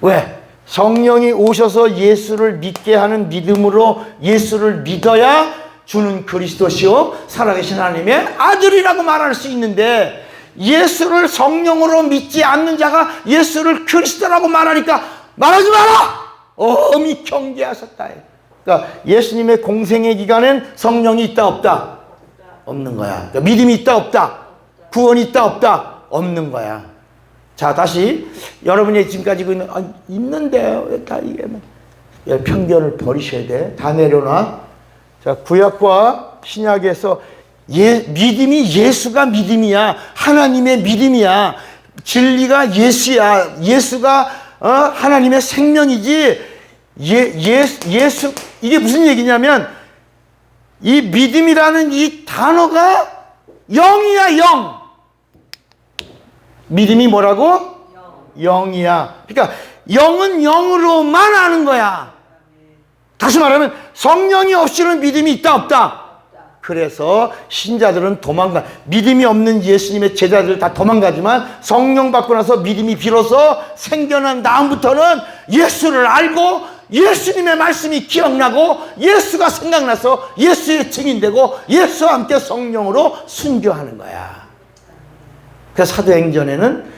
왜? 성령이 오셔서 예수를 믿게 하는 믿음으로 예수를 믿어야 주는 그리스도시요 살아계신 하나님의 아들이라고 말할 수 있는데 예수를 성령으로 믿지 않는 자가 예수를 그리스도라고 말하니까 말하지 마라! 엄히 경계하셨다. 그러니까 예수님의 공생의 기간엔 성령이 있다 없다? 없는 거야. 그러니까 믿음이 있다 없다? 구원이 있다 없다? 없는 거야. 자, 다시 여러분이 지금까지 있는데 다 이게 편견을 버리셔야 돼. 다 내려놔. 자, 구약과 신약에서 믿음이 예수가 믿음이야. 하나님의 믿음이야. 진리가 예수야. 예수가 하나님의 생명이지. 예수 이게 무슨 얘기냐면 이 믿음이라는 이 단어가 영이야, 영. 믿음이 뭐라고? 영이야. 그러니까 영은 영으로만 아는 거야. 다시 말하면 성령이 없이는 믿음이 있다 없다? 그래서 신자들은 도망가. 믿음이 없는 예수님의 제자들 다 도망가지만 성령 받고 나서 믿음이 비로소 생겨난 다음부터는 예수를 알고 예수님의 말씀이 기억나고 예수가 생각나서 예수의 증인되고 예수와 함께 성령으로 순교하는 거야. 그래서 사도행전에는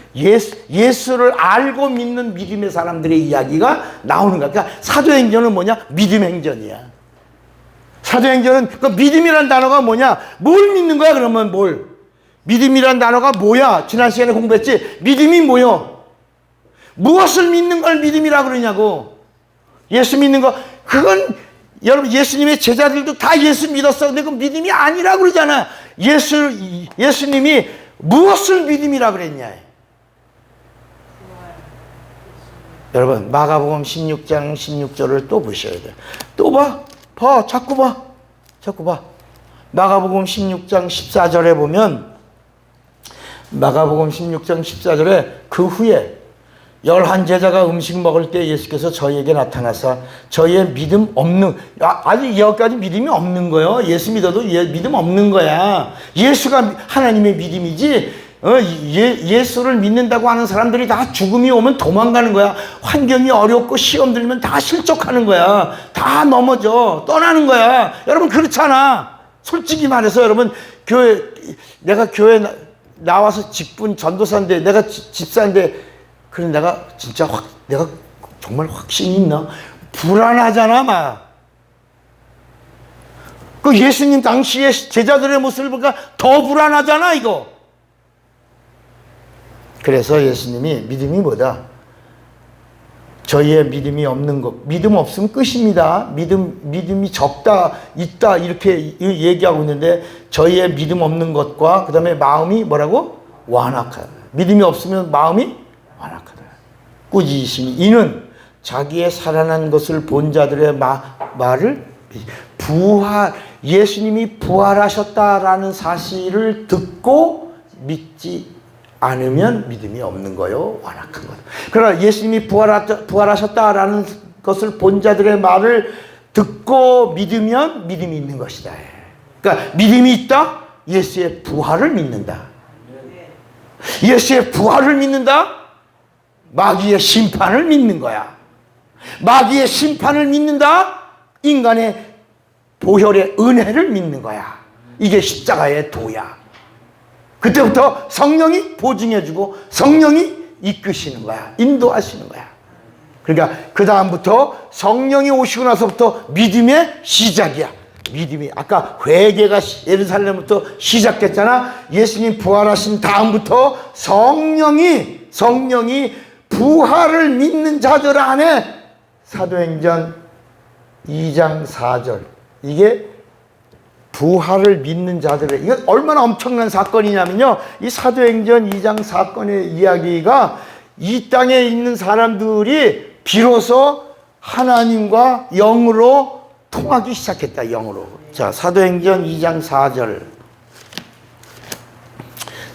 예수를 알고 믿는 믿음의 사람들의 이야기가 나오는 거야. 그러니까 사도행전은 뭐냐? 믿음행전이야. 사도행전은 그 믿음이라는 단어가 뭐냐? 뭘 믿는 거야? 그러면 뭘? 믿음이라는 단어가 뭐야? 지난 시간에 공부했지? 믿음이 뭐요? 무엇을 믿는 걸 믿음이라 그러냐고. 예수 믿는 거, 그건 여러분 예수님의 제자들도 다 예수 믿었어. 근데 그 믿음이 아니라 그러잖아. 예수님이 무엇을 믿음이라 그랬냐. 여러분 마가복음 16장 16절을 또 보셔야 돼. 또 봐. 자꾸 봐. 마가복음 16장 14절에 보면 마가복음 16장 14절에 그 후에 11제자가 음식 먹을 때 예수께서 저희에게 나타나사 저희의 믿음 없는, 아직 여기까지 믿음이 없는 거예요. 예수 믿어도 믿음 없는 거야. 예수가 하나님의 믿음이지. 예수를 믿는다고 하는 사람들이 다 죽음이 오면 도망가는 거야. 환경이 어렵고 시험 들면 다 실족하는 거야. 다 넘어져. 떠나는 거야. 여러분 그렇잖아. 솔직히 말해서 여러분 내가 교회 나와서 직분 전도사인데 내가 집사인데 그래 내가 진짜 내가 정말 확신이 있나? 불안하잖아 막. 그 예수님 당시에 제자들의 모습을 보니까 더 불안하잖아 이거. 그래서 예수님이 믿음이 뭐다? 저희의 믿음이 없는 것. 믿음 없으면 끝입니다. 믿음이 적다, 있다 이렇게 얘기하고 있는데 저희의 믿음 없는 것과 그 다음에 마음이 뭐라고? 완악하다. 믿음이 없으면 마음이 완악하다. 꾸짖으시니 이는 자기의 살아난 것을 본 자들의 말을 예수님이 부활하셨다라는 사실을 듣고 믿지 않으면 믿음이 없는 거요. 완악한 것. 그러나 예수님이 부활하셨다라는 것을 본 자들의 말을 듣고 믿으면 믿음이 있는 것이다. 그러니까 믿음이 있다? 예수의 부활을 믿는다. 예수의 부활을 믿는다? 마귀의 심판을 믿는 거야. 마귀의 심판을 믿는다? 인간의 보혈의 은혜를 믿는 거야. 이게 십자가의 도야. 그때부터 성령이 보증해주고 성령이 이끄시는 거야. 인도하시는 거야. 그러니까 그 다음부터 성령이 오시고 나서부터 믿음의 시작이야. 믿음이 아까 회개가 예루살렘부터 시작됐잖아. 예수님 부활하신 다음부터 성령이 부활을 믿는 자들 안에 사도행전 2장 4절 이게 부활을 믿는 자들의 이거 얼마나 엄청난 사건이냐면요. 이 사도행전 2장 사건의 이야기가 이 땅에 있는 사람들이 비로소 하나님과 영으로 통하기 시작했다. 영으로. 자, 사도행전 2장 4절.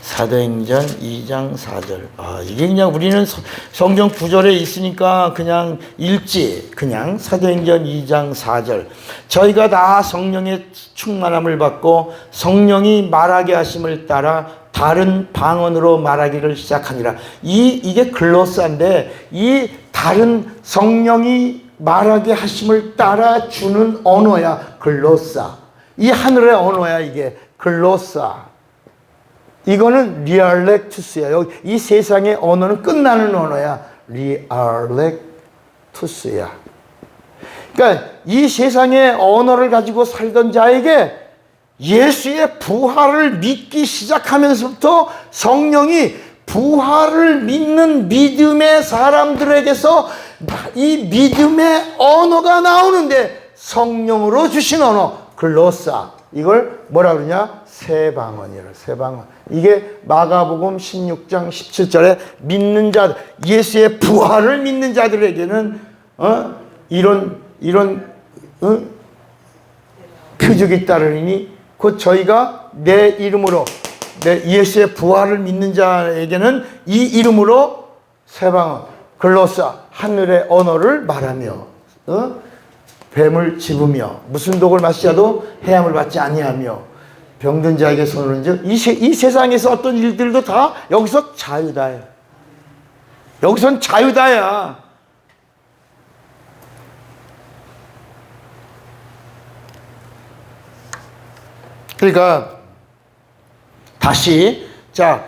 사도행전 2장 4절. 이게 그냥 우리는 성경 구절에 있으니까 그냥 읽지. 그냥 사도행전 2장 4절. 저희가 다 성령의 충만함을 받고 성령이 말하게 하심을 따라 다른 방언으로 말하기를 시작하니라. 이게 글로사인데 이 다른 성령이 말하게 하심을 따라 주는 언어야. 글로사. 이 하늘의 언어야. 이게 글로사. 이거는 리알렉투스야. 여기 이 세상의 언어는 끝나는 언어야. 리알렉투스야. 그러니까 이 세상의 언어를 가지고 살던 자에게 예수의 부활을 믿기 시작하면서부터 성령이 부활을 믿는 믿음의 사람들에게서 이 믿음의 언어가 나오는데 성령으로 주신 언어 글로사. 이걸 뭐라 그러냐? 새방언이라. 새방언. 이게 마가복음 16장 17절에 믿는 자, 예수의 부활을 믿는 자들에게는 이런 표적이 따르니 곧 저희가 내 이름으로 예수의 부활을 믿는 자에게는 이 이름으로 새방언 글로사 하늘의 언어를 말하며 뱀을 집으며 무슨 독을 마시자도 해함을 받지 아니하며 병든 자에게 손을 얹어 이 세상에서 어떤 일들도 다 여기서 자유다야. 여기선 자유다야. 그러니까 다시 자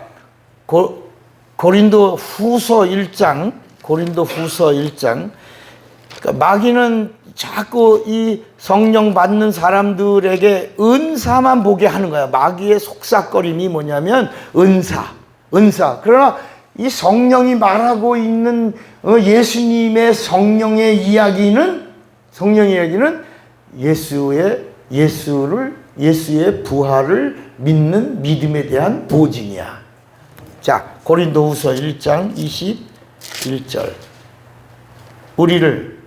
고린도 후서 1장 그러니까 마귀는 자꾸 이 성령 받는 사람들에게 은사만 보게 하는 거야. 마귀의 속삭거림이 뭐냐면 은사. 그러나 이 성령이 말하고 있는 예수님의 성령의 이야기는 예수의 부활을 믿는 믿음에 대한 보증이야. 자, 고린도후서 1장 21절. 우리를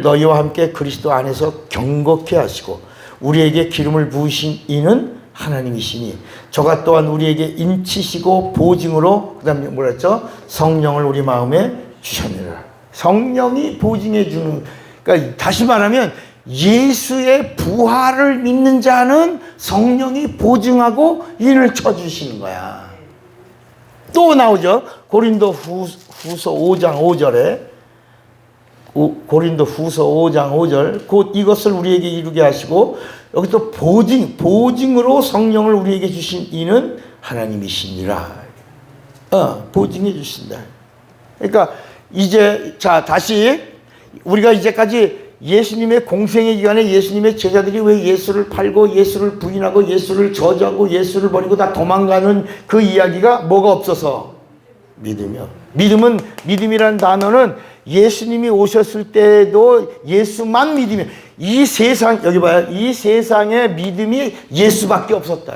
너희와 함께 그리스도 안에서 경고케 하시고 우리에게 기름을 부으신 이는 하나님이시니 저가 또한 우리에게 인치시고 보증으로 그다음에 뭐라 했죠? 성령을 우리 마음에 주셨느니라. 성령이 보증해 주는, 그러니까 다시 말하면 예수의 부활을 믿는 자는 성령이 보증하고 인을 쳐주시는 거야. 또 나오죠. 고린도후서 5장 5절에 고린도후서 5장 5절 곧 이것을 우리에게 이루게 하시고 여기 또 보증으로 성령을 우리에게 주신 이는 하나님이시니라. 보증해 주신다. 그러니까 이제 자 다시 우리가 이제까지 예수님의 공생의 기간에 예수님의 제자들이 왜 예수를 팔고 예수를 부인하고 예수를 저주하고 예수를 버리고 다 도망가는 그 이야기가 뭐가 없어서 믿음이요. 믿음이라는 단어는 예수님이 오셨을 때도 예수만 믿으면 이 세상 여기 봐요. 이 세상에 믿음이 예수밖에 없었다.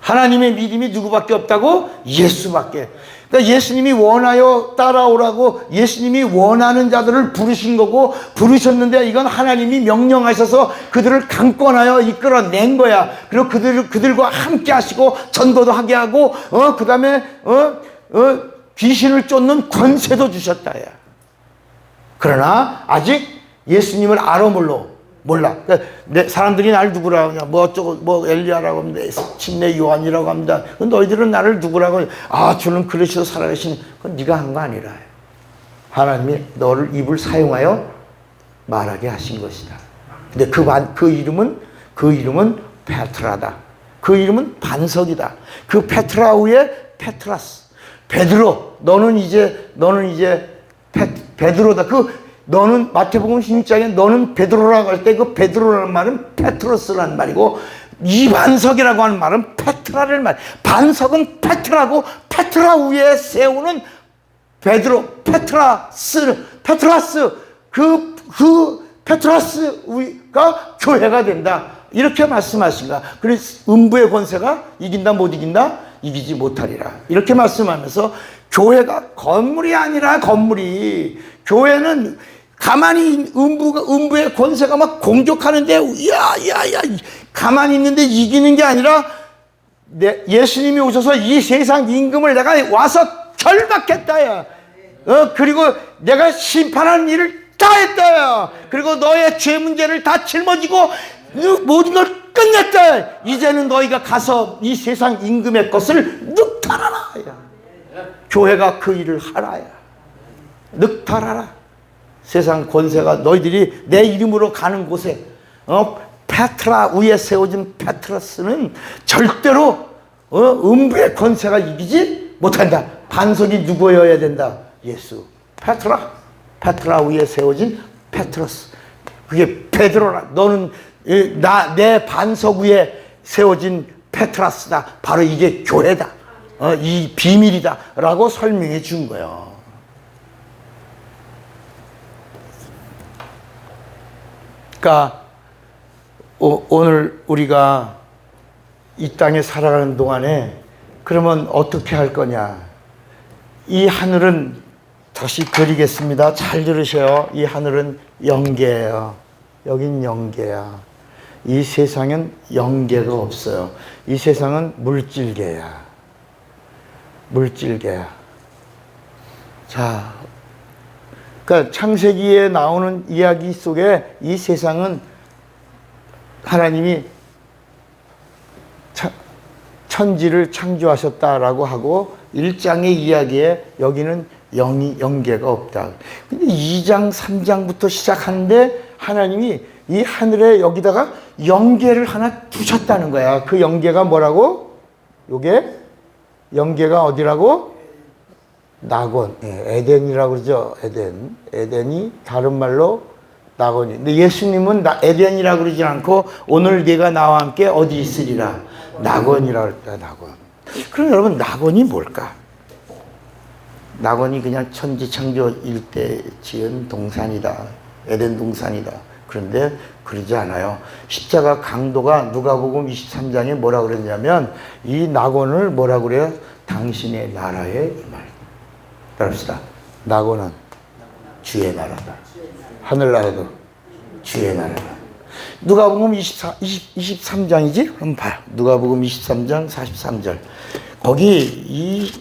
하나님의 믿음이 누구밖에 없다고? 예수밖에. 그러니까 예수님이 원하여 따라오라고 예수님이 원하는 자들을 부르신 거고 부르셨는데 이건 하나님이 명령하셔서 그들을 강권하여 이끌어낸 거야. 그리고 그들과 함께 하시고 전도도 하게 하고 그 다음에 귀신을 쫓는 권세도 주셨다. 그러나 아직 예수님을 알아 몰라. 그러니까 사람들이 나를 누구라고 하냐, 뭐 어쩌고, 뭐 엘리야라고 합니다. 침례 요한이라고 합니다. 너희들은 나를 누구라고 하냐. 아, 주는 그리스도 살아계신, 그건 네가 한 거 아니라. 하나님이 너를 입을 사용하여 말하게 하신 것이다. 근데 그 이름은 페트라다. 그 이름은 반석이다. 그 페트라 위에 페트라스. 베드로, 너는 이제 베드로다. 너는 마태복음 16장에 너는 베드로라고 할 때 그 베드로라는 말은 페트로스라는 말이고 이 반석이라고 하는 말은 페트라를 말. 반석은 페트라고 페트라 위에 세우는 베드로, 페트라스 그 페트라스가 교회가 된다. 이렇게 말씀하신 거야. 그래서 음부의 권세가 이긴다 못 이긴다? 이기지 못하리라. 이렇게 말씀하면서 교회가 건물이 아니라 교회는 가만히 음부의 권세가 막 공격하는데 야야야 가만히 있는데 이기는 게 아니라 예수님이 오셔서 이 세상 임금을 내가 와서 결박했다야. 그리고 내가 심판하는 일을 다 했다야. 그리고 너의 죄 문제를 다 짊어지고 모든 걸 끝냈다. 이제는 너희가 가서 이 세상 임금의 것을 늑탈하라. 교회가 그 일을 하라야. 늑탈하라. 세상 권세가 너희들이 내 이름으로 가는 곳에 페트라 위에 세워진 페트라스는 절대로 음부의 권세가 이기지 못한다. 반석이 누구여야 된다? 예수. 페트라 위에 세워진 페트라스. 그게 베드로라. 너는 내 반석 위에 세워진 페트라스다. 바로 이게 교회다. 이 비밀이다. 라고 설명해 준 거예요. 그러니까 오늘 우리가 이 땅에 살아가는 동안에 그러면 어떻게 할 거냐. 이 하늘은 다시 그리겠습니다. 잘 들으셔요. 이 하늘은 영계예요. 여긴 영계야. 이 세상엔 영계가 없어요. 이 세상은 물질계야. 자, 그러니까 창세기에 나오는 이야기 속에 이 세상은 하나님이 천지를 창조하셨다라고 하고 1장의 이야기에 여기는 영계가 없다. 근데 2장, 3장부터 시작하는데 하나님이 이 하늘에 여기다가 영계를 하나 두셨다는 거야. 그 영계가 뭐라고? 요게 영계가 어디라고? 낙원. 에덴이라고 그러죠. 에덴이 다른 말로 낙원이. 근데 예수님은 에덴이라고 그러지 않고 오늘 네가 나와 함께 어디 있으리라? 낙원이라고 그랬다. 낙원. 그럼 여러분, 낙원이 뭘까? 낙원이 그냥 천지창조일 때 지은 동산이다. 에덴 동산이다. 그런데 그러지 않아요. 십자가 강도가 누가복음 23장에 뭐라 그랬냐면 이 낙원을 뭐라 그래요? 당신의 나라에 임할. 따릅시다. 낙원은 주의 나라다. 하늘나라도 주의 나라다. 누가복음 23장이지? 한번 봐요. 누가복음 23장 43절. 거기 이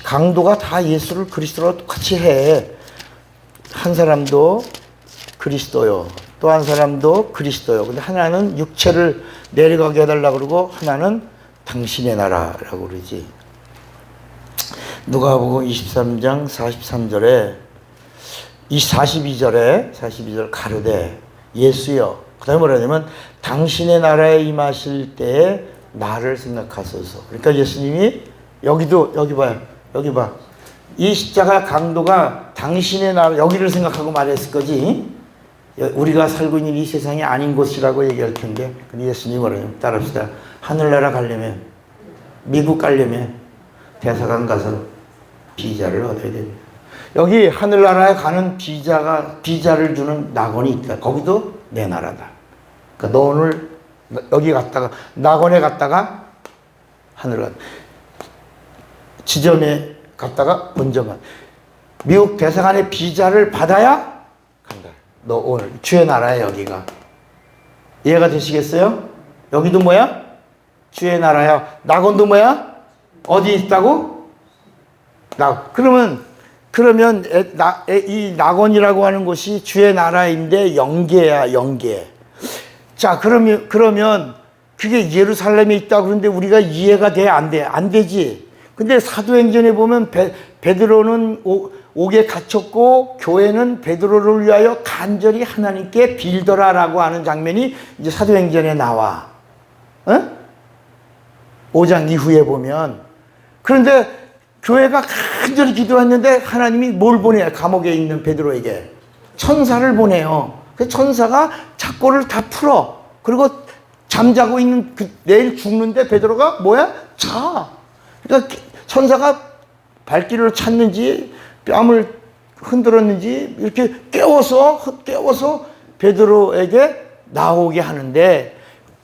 강도가 다 예수를 그리스도로 똑같이 해. 한 사람도 그리스도요. 또 한 사람도 그리스도요. 근데 하나는 육체를 내려가게 해달라고 그러고 하나는 당신의 나라라고 그러지. 누가복음 23장 43절에 이 42절 가로되 예수여. 그 다음에 뭐라 하냐면 당신의 나라에 임하실 때에 나를 생각하소서. 그러니까 예수님이 여기 봐요. 여기 봐. 이 십자가 강도가 당신의 나라, 여기를 생각하고 말했을 거지. 우리가 살고 있는 이 세상이 아닌 곳이라고 얘기할 텐데. 근데 예수님이 뭐라냐면 따라합시다. 하늘나라 가려면, 미국 가려면 대사관 가서 비자를 얻어야 됩니다. 여기 하늘나라에 가는 비자를 주는 낙원이 있다. 거기도 내 나라다. 그러니까 너 오늘 여기 갔다가 낙원에 갔다가 하늘 간 지점에 갔다가 먼저만 미국 대사관의 비자를 받아야 간다. 너 오늘 주의 나라에 여기가. 이해가 되시겠어요? 여기도 뭐야? 주의 나라야. 낙원도 뭐야? 어디 있다고? 그러면 이 낙원이라고 하는 곳이 주의 나라인데 영계야, 영계. 자, 그러면 그게 예루살렘에 있다 그런데 우리가 이해가 돼? 안 돼? 안 되지. 근데 사도행전에 보면 베드로는 옥에 갇혔고 교회는 베드로를 위하여 간절히 하나님께 빌더라라고 하는 장면이 이제 사도행전에 나와. 5장 이후에 보면. 그런데 교회가 간절히 기도했는데 하나님이 뭘 보내요? 감옥에 있는 베드로에게 천사를 보내요. 그 천사가 작고를 다 풀어. 그리고 잠자고 있는 내일 죽는데 베드로가 뭐야? 자. 그러니까 천사가 발길을 찾는지 뺨을 흔들었는지 이렇게 깨워서 베드로에게 나오게 하는데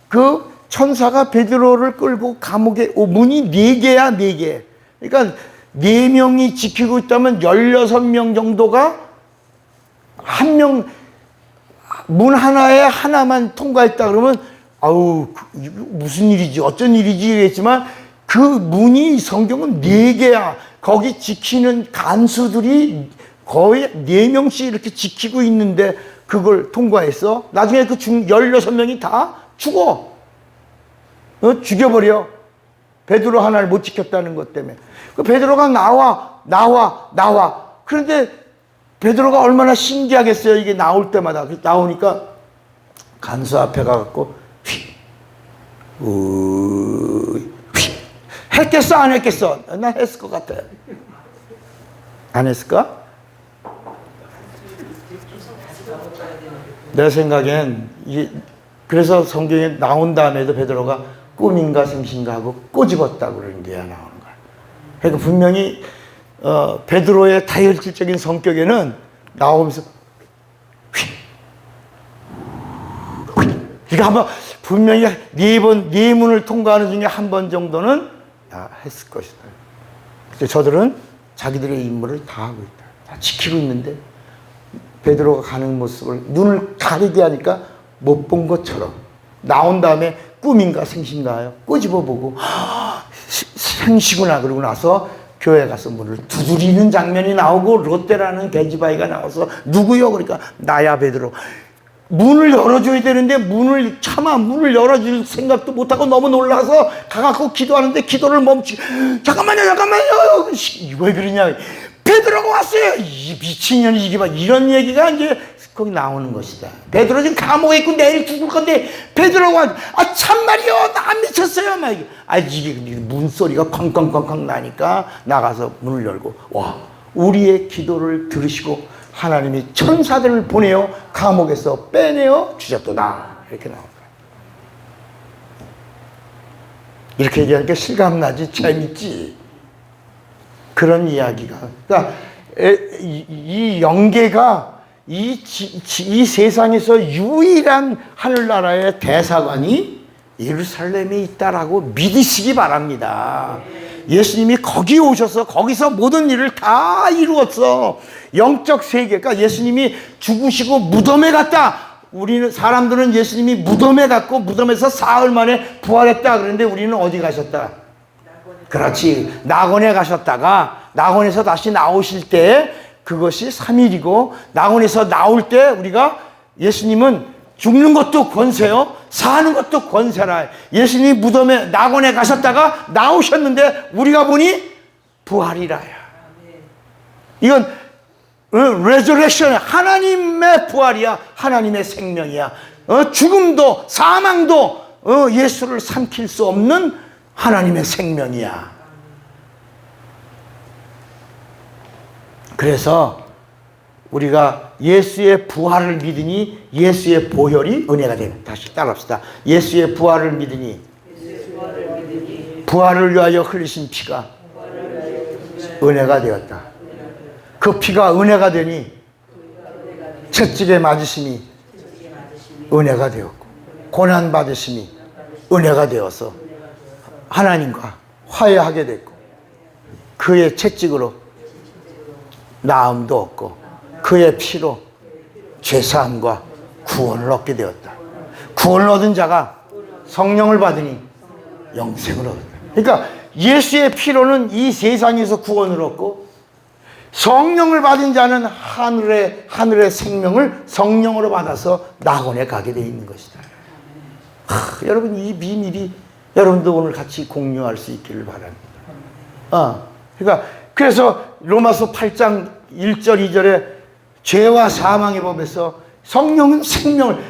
그 천사가 베드로를 끌고 감옥에 문이 4개야, 4개. 그러니까 4명이 지키고 있다면 16명 정도가 문 하나에 하나만 통과했다 그러면 아우 무슨 일이지 어쩐 일이지 이랬지만 그 문이 성경은 4개야. 거기 지키는 간수들이 거의 4명씩 이렇게 지키고 있는데 그걸 통과했어. 나중에 그 16명이 다 죽어. 죽여버려. 베드로 하나를 못 지켰다는 것 때문에. 그 베드로가 나와. 그런데 베드로가 얼마나 신기하겠어요. 이게 나올 때마다. 나오니까 간수 앞에 가갖고 했겠어? 안 했겠어? 난 했을 것 같아요. 안 했을까? 내 생각엔 그래서 성경에 나온 다음에도 베드로가 꿈인가 생신가 하고 꼬집었다고 그러는 게 나오는 거야. 그러니까 분명히 베드로의 다혈질적인 성격에는 나오면서 그러니까 한번 분명히 4문을 통과하는 중에 한 번 정도는 했을 것이다. 저들은 자기들의 임무를 다 하고 있다. 다 지키고 있는데 베드로가 가는 모습을 눈을 가리게 하니까 못 본 것처럼 나온 다음에 꿈인가 생신가요? 꼬집어보고 생시구나 그러고 나서 교회 가서 문을 두드리는 장면이 나오고 롯데라는 계집아이가 나와서 누구요? 그러니까 나야 베드로. 문을 열어줘야 되는데 문을 열어줄 생각도 못하고 너무 놀라서 가갖고 기도하는데 기도를 잠깐만요 왜 그러냐 베드로가 왔어요. 이 미친년이 이게 막 이런 얘기가 이제 거기 나오는 것이다. 베드로 지금 감옥에 있고 내일 죽을 건데 베드로가 참말이요 나 안 미쳤어요 막 이게 문소리가 쾅쾅쾅쾅 나니까 나가서 문을 열고 와 우리의 기도를 들으시고 하나님이 천사들을 보내어 감옥에서 빼내어 주셨도다. 이렇게 나옵니다. 이렇게 얘기하니까 실감나지? 재밌지? 그런 이야기가. 그러니까 이 영계가 이 세상에서 유일한 하늘나라의 대사관이 예루살렘에 있다라고 믿으시기 바랍니다. 예수님이 거기 오셔서 거기서 모든 일을 다 이루었어. 영적 세계. 그러니까 예수님이 죽으시고 무덤에 갔다. 우리는 사람들은 예수님이 무덤에 갔고 무덤에서 사흘 만에 부활했다. 그런데 우리는 어디 가셨다? 그렇지. 낙원에 가셨다가 낙원에서 다시 나오실 때 그것이 3일이고 낙원에서 나올 때 우리가 예수님은 죽는 것도 권세요. 사는 것도 권세라. 예수님이 무덤에 낙원에 가셨다가 나오셨는데 우리가 보니 부활이라야. 이건 레저렉션, 하나님의 부활이야. 하나님의 생명이야. 죽음도 사망도 예수를 삼킬 수 없는 하나님의 생명이야. 그래서 우리가 예수의 부활을 믿으니 예수의 보혈이 은혜가 되는. 다시 따라합시다. 예수의 부활을 믿으니 부활을 위하여 흘리신 피가 은혜가 되었다. 그 피가 은혜가 되니 채찍에 맞으심이 은혜가 되었고 고난 받으심이 은혜가 되어서 하나님과 화해하게 됐고 그의 채찍으로 나음도 얻고 그의 피로 죄사함과 구원을 얻게 되었다. 구원을 얻은 자가 성령을 받으니 영생을 얻었다. 그러니까 예수의 피로는 이 세상에서 구원을 얻고 성령을 받은 자는 하늘의 생명을 성령으로 받아서 낙원에 가게 되어 있는 것이다. 여러분 이 비밀이 여러분도 오늘 같이 공유할 수 있기를 바랍니다. 그러니까 그래서 로마서 8장 1절 2절에 죄와 사망의 법에서 성령은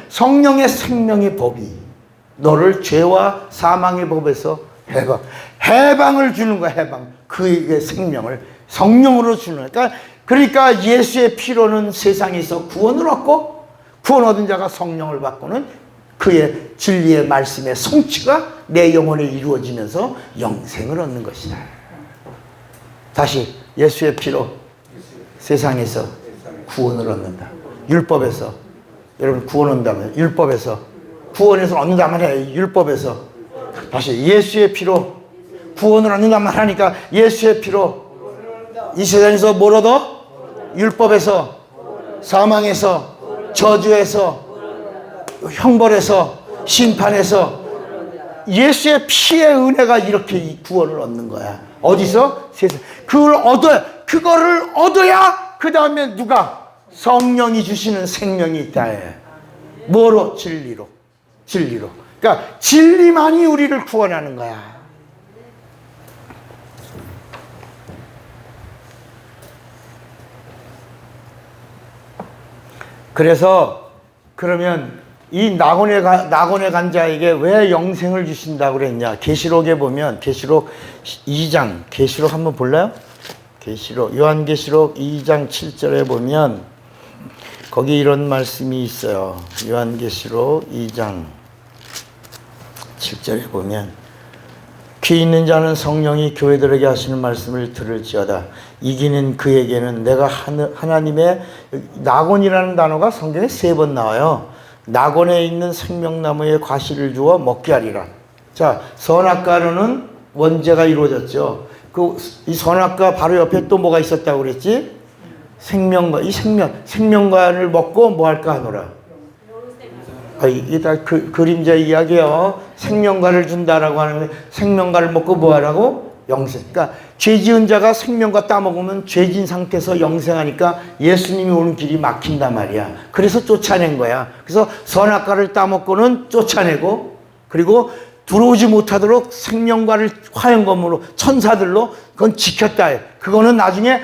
성령의 생명의 법이 너를 죄와 사망의 법에서 해방을 주는 거야. 해방. 그에게 생명을 성령으로 주는 거야. 그러니까 예수의 피로는 세상에서 구원을 얻고 구원 얻은 자가 성령을 받고는 그의 진리의 말씀의 성취가 내 영혼에 이루어지면서 영생을 얻는 것이다. 다시 예수의 피로 세상에서 구원을 얻는다. 율법에서 여러분 구원 얻는다면 율법에서 구원에서 얻는다만 해. 율법에서 다시 예수의 피로 구원을 얻는다만 하니까 예수의 피로 이 세상에서 뭘 얻어? 율법에서 사망에서 저주에서 형벌에서 심판에서 예수의 피의 은혜가 이렇게 구원을 얻는 거야. 어디서? 세상. 그거를 얻어야 그 다음에 누가? 성령이 주시는 생명이 있다. 뭐로? 진리로. 그러니까 진리만이 우리를 구원하는 거야. 그래서 그러면 이 낙원에 간 자에게 왜 영생을 주신다고 그랬냐? 계시록에 보면 계시록 2장 계시록 한번 볼래요? 계시록 요한계시록 2장 7절에 보면 거기 이런 말씀이 있어요. 요한계시록 2장 7절에 보면 귀 있는 자는 성령이 교회들에게 하시는 말씀을 들을지어다. 이기는 그에게는 내가 하나님의 낙원이라는 단어가 성경에 3번 나와요. 낙원에 있는 생명나무의 과실을 주어 먹게 하리라. 자, 선악과로는 원죄가 이루어졌죠. 이 선악과 바로 옆에 또 뭐가 있었다고 그랬지? 생명과, 생명과를 먹고 뭐 할까 하노라. 이게 다 그림자 이야기예요. 생명과를 준다라고 하는데 생명과를 먹고 뭐 하라고? 영생. 그러니까 죄 지은 자가 생명과 따먹으면 죄진 상태에서 영생하니까 예수님이 오는 길이 막힌단 말이야. 그래서 쫓아낸 거야. 그래서 선악과를 따먹고는 쫓아내고 그리고 들어오지 못하도록 생명과를 화영검으로 천사들로 그건 지켰다. 그거는 나중에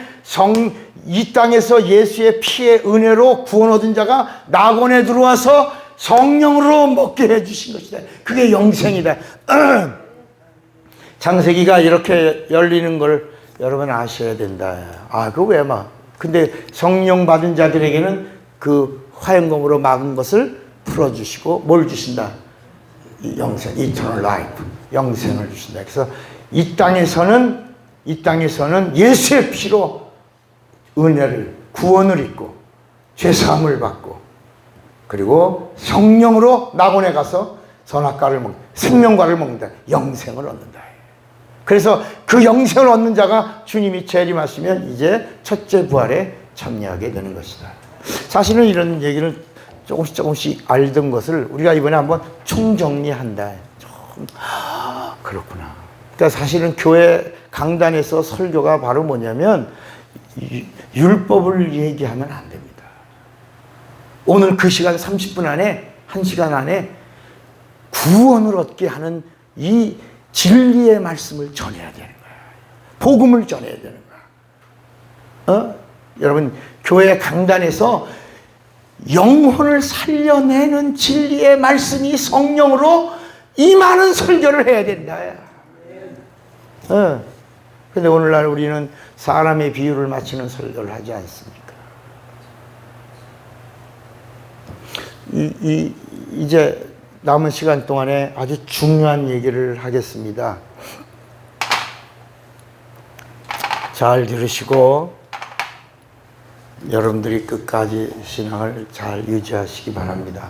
이 땅에서 예수의 피의 은혜로 구원 얻은 자가 낙원에 들어와서 성령으로 먹게 해주신 것이다. 그게 영생이다. 창세기가 이렇게 열리는 걸 여러분 아셔야 된다. 그거 왜 막? 근데 성령 받은 자들에게는 그 화영검으로 막은 것을 풀어주시고 뭘 주신다? 이 영생, eternal life, 영생을 주신다. 그래서 이 땅에서는 예수의 피로 은혜를, 구원을 입고 죄사함을 받고 그리고 성령으로 낙원에 가서 선악과를 먹는, 생명과를 먹는다. 영생을 얻는다. 그래서 그 영생을 얻는 자가 주님이 재림하시면 이제 첫째 부활에 참여하게 되는 것이다. 사실은 이런 얘기를 조금씩 알던 것을 우리가 이번에 한번 총정리한다. 그렇구나. 그러니까 사실은 교회 강단에서 설교가 바로 뭐냐면 율법을 얘기하면 안 됩니다. 오늘 그 시간 30분 안에, 1시간 안에 구원을 얻게 하는 이 진리의 말씀을 전해야 되는 거야. 복음을 전해야 되는 거야. 여러분, 교회 강단에서 영혼을 살려내는 진리의 말씀이 성령으로 임하는 설교를 해야 된다. 근데 오늘날 우리는 사람의 비유를 맞추는 설교를 하지 않습니까? 이제 남은 시간 동안에 아주 중요한 얘기를 하겠습니다. 잘 들으시고 여러분들이 끝까지 신앙을 잘 유지하시기 바랍니다.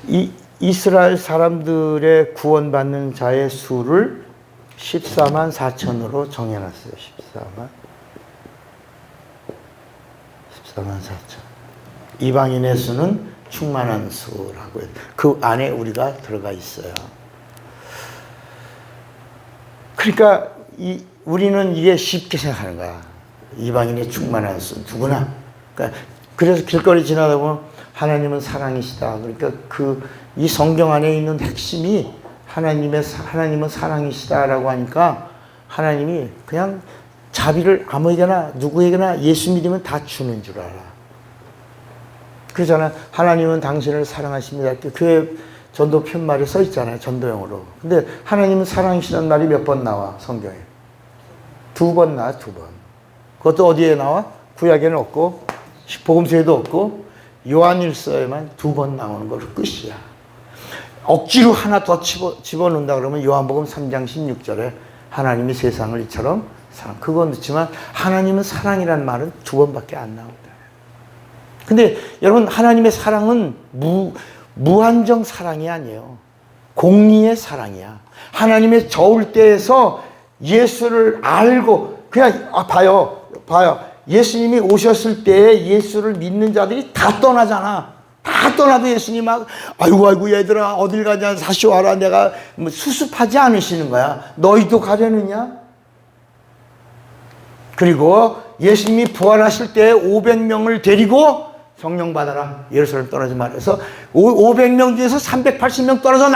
이 이스라엘 사람들의 구원받는 자의 수를 14만 4천으로 정해놨어요. 14만 4천. 이방인의 수는 충만한 수라고 해요. 그 안에 우리가 들어가 있어요. 그러니까 우리는 이게 쉽게 생각하는 거야. 이방인의 충만한 수, 누구나. 그래서 길거리 지나다 보면 하나님은 사랑이시다. 그러니까 이 성경 안에 있는 핵심이 하나님은 사랑이시다라고 하니까 하나님이 그냥 자비를 아무에게나 누구에게나 예수 믿으면 다 주는 줄 알아. 그러잖아. 하나님은 당신을 사랑하십니다. 교회 전도 편말에 써 있잖아요. 전도용으로. 근데 하나님은 사랑이시다는 말이 몇 번 나와, 성경에? 2번 나와, 2번. 그것도 어디에 나와? 구약에는 없고, 복음서에도 없고, 요한일서에만 2번 나오는 걸로 끝이야. 억지로 하나 더 집어넣는다 그러면 요한복음 3장 16절에 하나님이 세상을 이처럼 사랑. 그건 넣지만 하나님은 사랑이라는 말은 2번밖에 안 나옵니다. 근데 여러분, 하나님의 사랑은 무한정 사랑이 아니에요. 공리의 사랑이야. 하나님의 저울 때에서 예수를 알고 그냥 봐요. 예수님이 오셨을 때 예수를 믿는 자들이 다 떠나잖아. 다 떠나도 예수님 막 아이고 얘들아 어딜 가냐 다시 와라. 내가 수습하지 않으시는 거야. 너희도 가려느냐? 그리고 예수님이 부활하실 때 500명을 데리고 성령 받아라. 예루살렘 떠나지 말아서 500명 중에서 380명 떨어져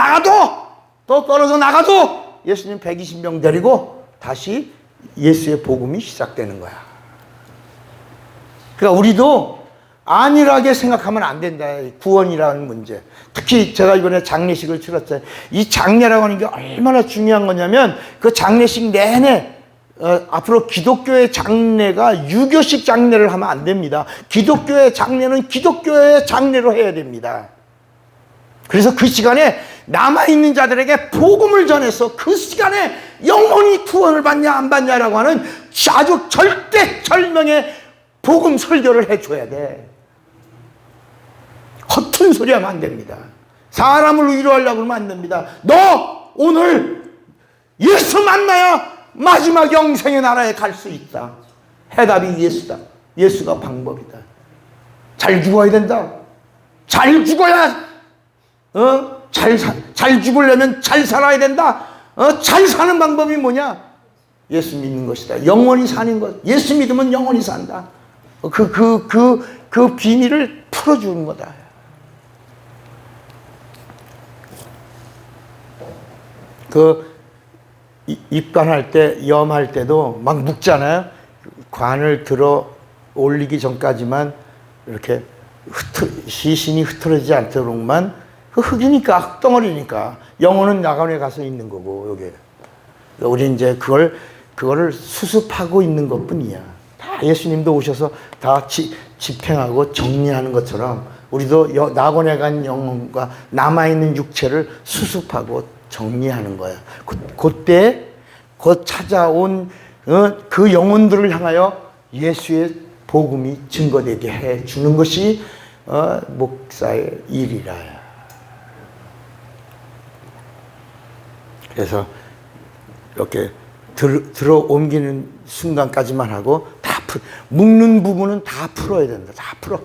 나가도 예수님 120명 데리고 다시 예수의 복음이 시작되는 거야. 그러니까 우리도 안일하게 생각하면 안 된다. 구원이라는 문제. 특히 제가 이번에 장례식을 치렀잖아요. 이 장례라고 하는 게 얼마나 중요한 거냐면 그 장례식 내내 앞으로 기독교의 장례가 유교식 장례를 하면 안 됩니다. 기독교의 장례는 기독교의 장례로 해야 됩니다. 그래서 그 시간에 남아있는 자들에게 복음을 전해서 그 시간에 영혼이 구원을 받냐 안 받냐라고 하는 아주 절대절명의 복음 설교를 해줘야 돼. 허튼 소리 하면 안 됩니다. 사람을 위로하려고 하면 안 됩니다. 너 오늘 예수 만나야 마지막 영생의 나라에 갈 수 있다. 해답이 예수다. 예수가 방법이다. 잘 죽어야 된다. 잘 죽어야 잘 죽으려면 잘 살아야 된다. 잘 사는 방법이 뭐냐? 예수 믿는 것이다. 영원히 사는 것. 예수 믿으면 영원히 산다. 그 비밀을 풀어주는 거다. 입관할 때, 염할 때도 막 묵잖아요. 관을 들어 올리기 전까지만 이렇게 시신이 흐트러지지 않도록만 그 흙이니까, 흙덩어리니까. 영혼은 낙원에 가서 있는 거고, 여기. 우리 이제 그거를 수습하고 있는 것 뿐이야. 다 예수님도 오셔서 다 집행하고 정리하는 것처럼 우리도 낙원에 간 영혼과 남아있는 육체를 수습하고 정리하는 거예요. 그때 곧 찾아온 그 영혼들을 향하여 예수의 복음이 증거되게 해 주는 것이 목사의 일이라. 그래서 이렇게 들어 옮기는 순간까지만 하고 묶는 부분은 다 풀어야 된다. 다 풀어.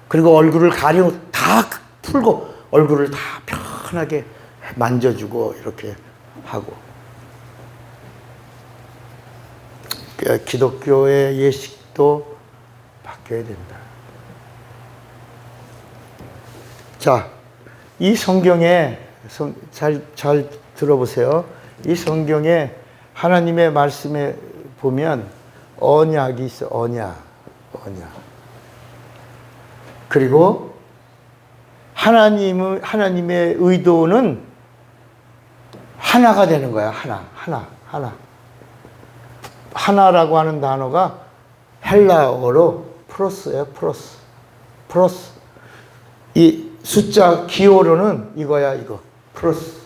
그리고 얼굴을 다 풀고 얼굴을 다 편하게 만져주고 이렇게 하고. 기독교의 예식도 바뀌어야 된다. 자, 이 성경에 잘 들어보세요. 이 성경에 하나님의 말씀에 보면 언약이 있어. 언약. 그리고 하나님의 의도는 하나가 되는 거야. 하나. 하나라고 하는 단어가 헬라어로 프로스예요. 프로스. 이 숫자 기호로는 이거야. 이거. 프로스.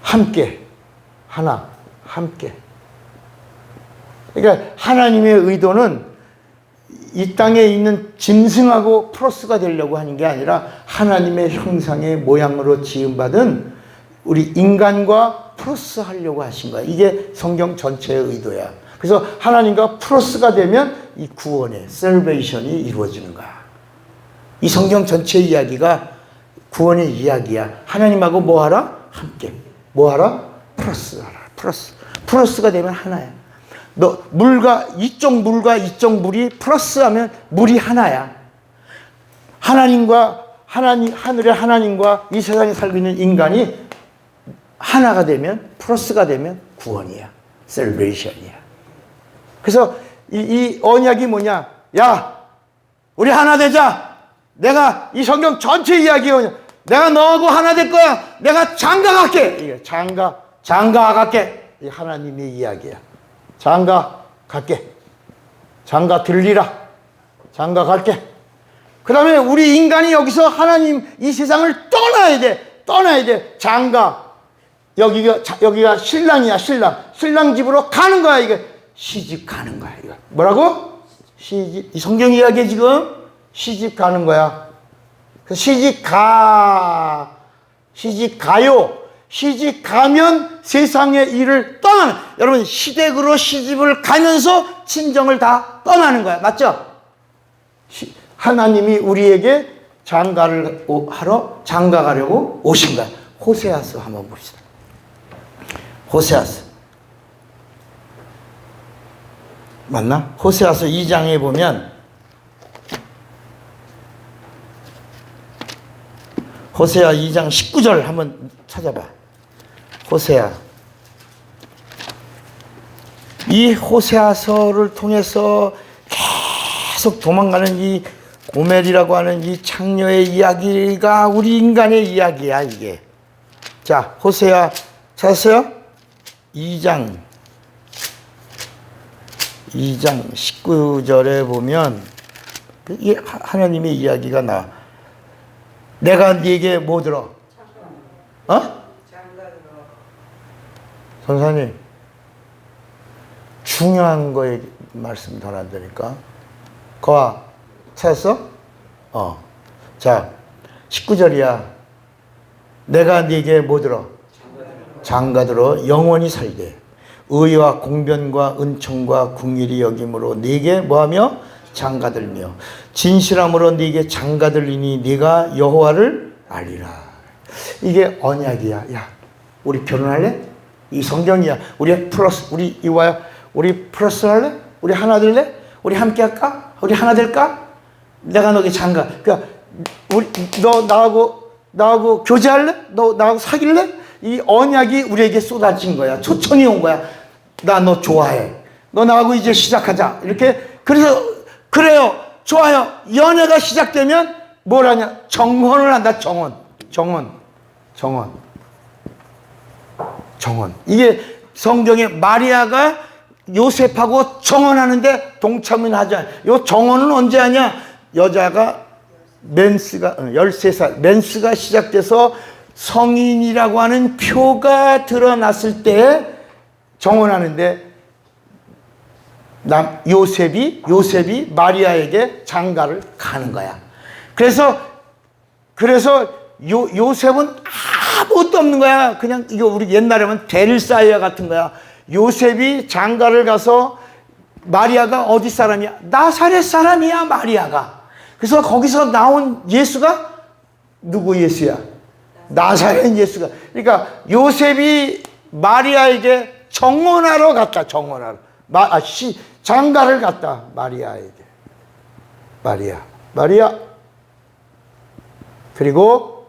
함께. 하나. 함께. 그러니까 하나님의 의도는 이 땅에 있는 짐승하고 프로스가 되려고 하는 게 아니라 하나님의 형상의 모양으로 지음받은 우리 인간과 프로스 하려고 하신 거야. 이게 성경 전체의 의도야. 그래서 하나님과 프로스가 되면 이 구원의 셀베이션이 이루어지는 거야. 이 성경 전체 이야기가 구원의 이야기야. 하나님하고 뭐하라? 함께. 뭐하라? 프로스하라. 프로스가 되면 하나야. 이쪽 물과 이쪽 물이 플러스하면 물이 하나야. 하늘의 하나님과 이 세상에 살고 있는 인간이 하나가 되면, 플러스가 되면 구원이야. 셀베이션이야. 그래서 이 언약이 뭐냐? 야, 우리 하나 되자. 내가 이 성경 전체 이야기에 내가 너하고 하나 될 거야. 내가 장가 갈게. 이게 장가 갈게. 이 하나님의 이야기야. 장가 갈게. 장가 들리라. 장가 갈게. 그 다음에 우리 인간이 여기서 하나님 이 세상을 떠나야 돼. 장가. 여기가 신랑이야. 신랑 집으로 가는 거야. 이게 시집 가는 거야. 이거. 뭐라고? 시집. 이 성경 이야기에 지금 시집 가는 거야. 시집 가요. 시집 가면 세상의 일을 떠나는, 여러분 시댁으로 시집을 가면서 친정을 다 떠나는 거야. 맞죠? 하나님이 우리에게 장가 가려고 오신 거야. 호세아서 한번 봅시다. 호세아서 맞나? 호세아서 2장에 보면 호세아 2장 19절 한번 찾아봐. 호세아. 이 호세아서를 통해서 계속 도망가는 이 고멜이라고 하는 이 창녀의 이야기가 우리 인간의 이야기야, 이게. 자, 호세아 찾았어요? 2장 19절에 보면 이 하나님의 이야기가 나와. 내가 네게 뭐 들어? 선사님, 중요한 거에 말씀 더 안 되니까. 거아, 찾았어? 자, 19절이야. 내가 네게 뭐 들어? 장가 들어 영원히 살게. 의와 공변과 은총과 궁일이 여김으로 네게 뭐하며? 장가들며 진실함으로 네게 장가들리니 네가 여호와를 알리라. 이게 언약이야. 야, 우리 결혼할래? 이 성경이야. 우리 플러스 할래? 우리 하나 될래? 우리 함께 할까? 우리 하나 될까? 내가 너에게 장가. 그러니까 너 나하고 교제할래? 너 나하고 사귈래? 이 언약이 우리에게 쏟아진 거야. 초청이 온 거야. 나 너 좋아해. 너 나하고 이제 시작하자. 이렇게. 그래요. 좋아요. 연애가 시작되면 뭘 하냐? 정혼을 한다. 정혼. 이게 성경에 마리아가 요셉하고 정혼하는데 동참은 하지 않아요. 요 정혼은 언제 하냐? 여자가 맨스가 13살 맨스가 시작돼서 성인이라고 하는 표가 드러났을 때 정혼하는데 요셉이 마리아에게 장가를 가는 거야. 그래서 요셉은 아무것도 없는 거야. 그냥 이거 우리 옛날에 하면 벨사이아 같은 거야. 요셉이 장가를 가서 마리아가 어디 사람이야? 나사렛 사람이야, 마리아가. 그래서 거기서 나온 예수가 누구 예수야? 나사렛 예수가. 그러니까 요셉이 마리아에게 정혼하러 갔다. 정혼하러. 장가를 갔다. 마리아에게. 마리아. 그리고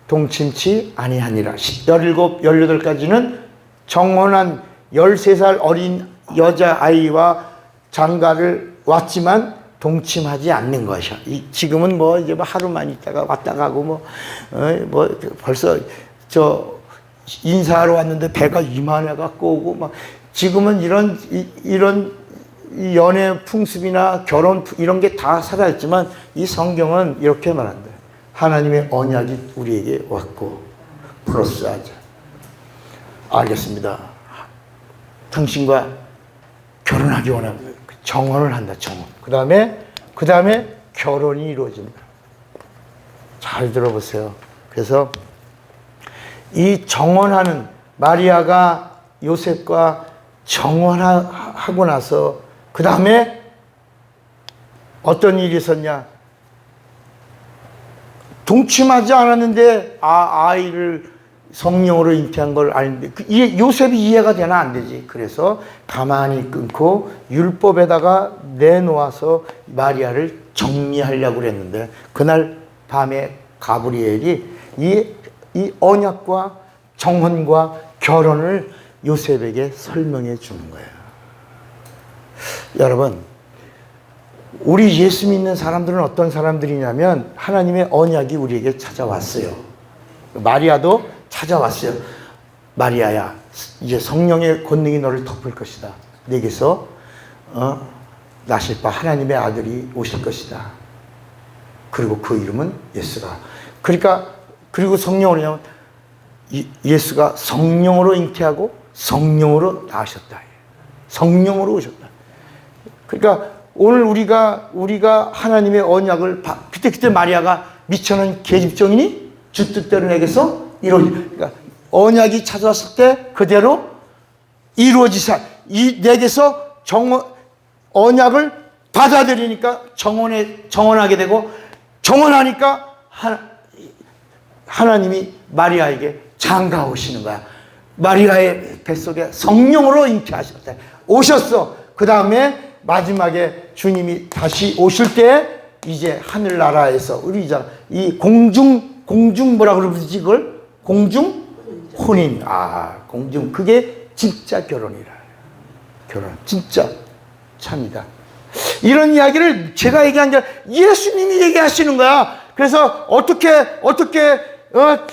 동침치 아니하니라. 17, 18까지는 정혼한 13살 어린 여자아이와 장가를 왔지만 동침하지 않는 것이야. 지금은 뭐 이제 뭐 하루만 있다가 왔다 가고 벌써 인사하러 왔는데 배가 이만해 갖고 오고 막 지금은 이런 연애 풍습이나 결혼 이런 게 다 사라졌지만 이 성경은 이렇게 말한다. 하나님의 언약이 우리에게 왔고 플러스하자. 알겠습니다. 당신과 결혼하기 원합니다. 정혼을 한다. 정혼. 그 다음에 결혼이 이루어진다. 잘 들어보세요. 그래서 이 정혼하는 마리아가 요셉과 정혼하고 나서 그 다음에 어떤 일이 있었냐? 동침하지 않았는데 아이를 성령으로 잉태한 걸 아는데 요셉이 이해가 되나 안 되지. 그래서 가만히 끊고 율법에다가 내놓아서 마리아를 정리하려고 그랬는데 그날 밤에 가브리엘이 이 언약과 정혼과 결혼을 요셉에게 설명해 주는 거예요. 여러분, 우리 예수 믿는 사람들은 어떤 사람들이냐면 하나님의 언약이 우리에게 찾아왔어요. 마리아도 찾아왔어요. 마리아야, 이제 성령의 권능이 너를 덮을 것이다. 내게서 나실 바 하나님의 아들이 오실 것이다. 그리고 그 이름은 예수라. 그리고 성령으로 예수가 성령으로 잉태하고 성령으로 나으셨다. 성령으로 오셨다. 그러니까 오늘 우리가 하나님의 언약을 그때 마리아가 미천한 계집종이니 주 뜻대로 내게서 그러니까 언약이 찾아왔을 때 그대로 이루어지사 내게서 언약을 받아들이니까 정혼하게 되고 정혼하니까 하나님이 마리아에게 장가 오시는 거야. 마리아의 뱃속에 성령으로 잉태하셨다. 오셨어. 그 다음에 마지막에 주님이 다시 오실 때 이제 하늘나라에서 우리 이 공중 뭐라 그러지 그걸? 공중 혼인. 공중 그게 진짜 결혼이라. 결혼 진짜 참이다. 이런 이야기를 제가 얘기한 게 아니라 예수님이 얘기하시는 거야. 그래서 어떻게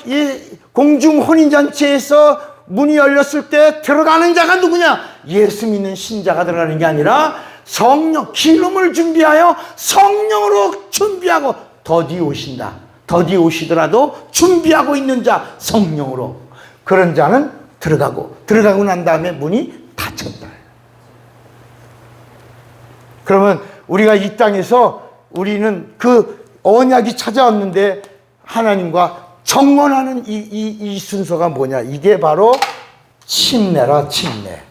이 공중 혼인 잔치에서 문이 열렸을 때 들어가는 자가 누구냐? 예수 믿는 신자가 들어가는 게 아니라 성령, 기름을 준비하여 성령으로 준비하고 더디 오신다. 더디 오시더라도 준비하고 있는 자, 성령으로. 그런 자는 들어가고 난 다음에 문이 닫혔다. 그러면 우리가 이 땅에서 우리는 그 언약이 찾아왔는데 하나님과 정언하는 이 순서가 뭐냐? 이게 바로 침례라, 침례.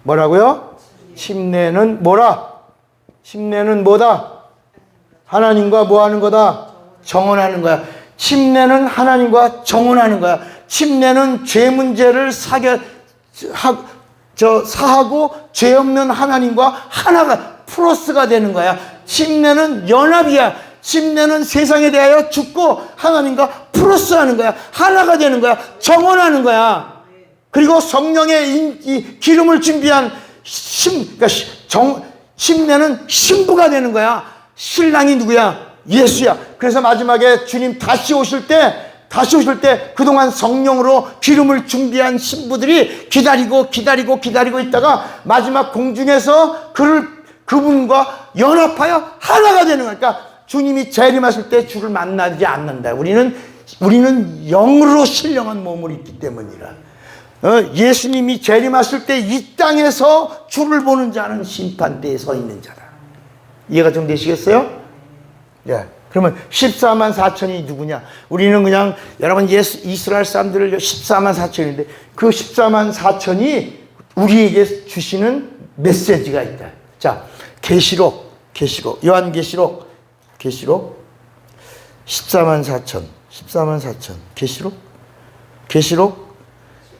뭐라고요? 침례는 뭐라? 침례는 뭐다? 하나님과 뭐 하는 거다? 정언하는 거야. 침례는 하나님과 정언하는 거야. 침례는 죄 문제를 사하고 죄 없는 하나님과 하나가 플러스가 되는 거야. 침례는 연합이야. 침례는 세상에 대하여 죽고 하나님과 플러스하는 거야. 하나가 되는 거야. 정언하는 거야. 그리고 성령의 이 기름을 준비한 그러니까 침례는 신부가 되는 거야. 신랑이 누구야? 예수야. 그래서 마지막에 주님 다시 오실 때 그동안 성령으로 기름을 준비한 신부들이 기다리고 있다가 마지막 공중에서 그분과 연합하여 하나가 되는 거야. 그러니까 주님이 재림하실 때 주를 만나지 않는다. 우리는 영으로 신령한 몸을 입기 때문이라. 예수님이 재림하실 때 이 땅에서 주를 보는 자는 심판대에 서 있는 자다. 이해가 좀 되시겠어요? 예. 그러면 14만 4천이 누구냐? 우리는 그냥 여러분 이스라엘 사람들을 14만 4천인데 그 14만 4천이 우리에게 주시는 메시지가 있다. 자, 계시록 요한계시록 14만 4천 계시록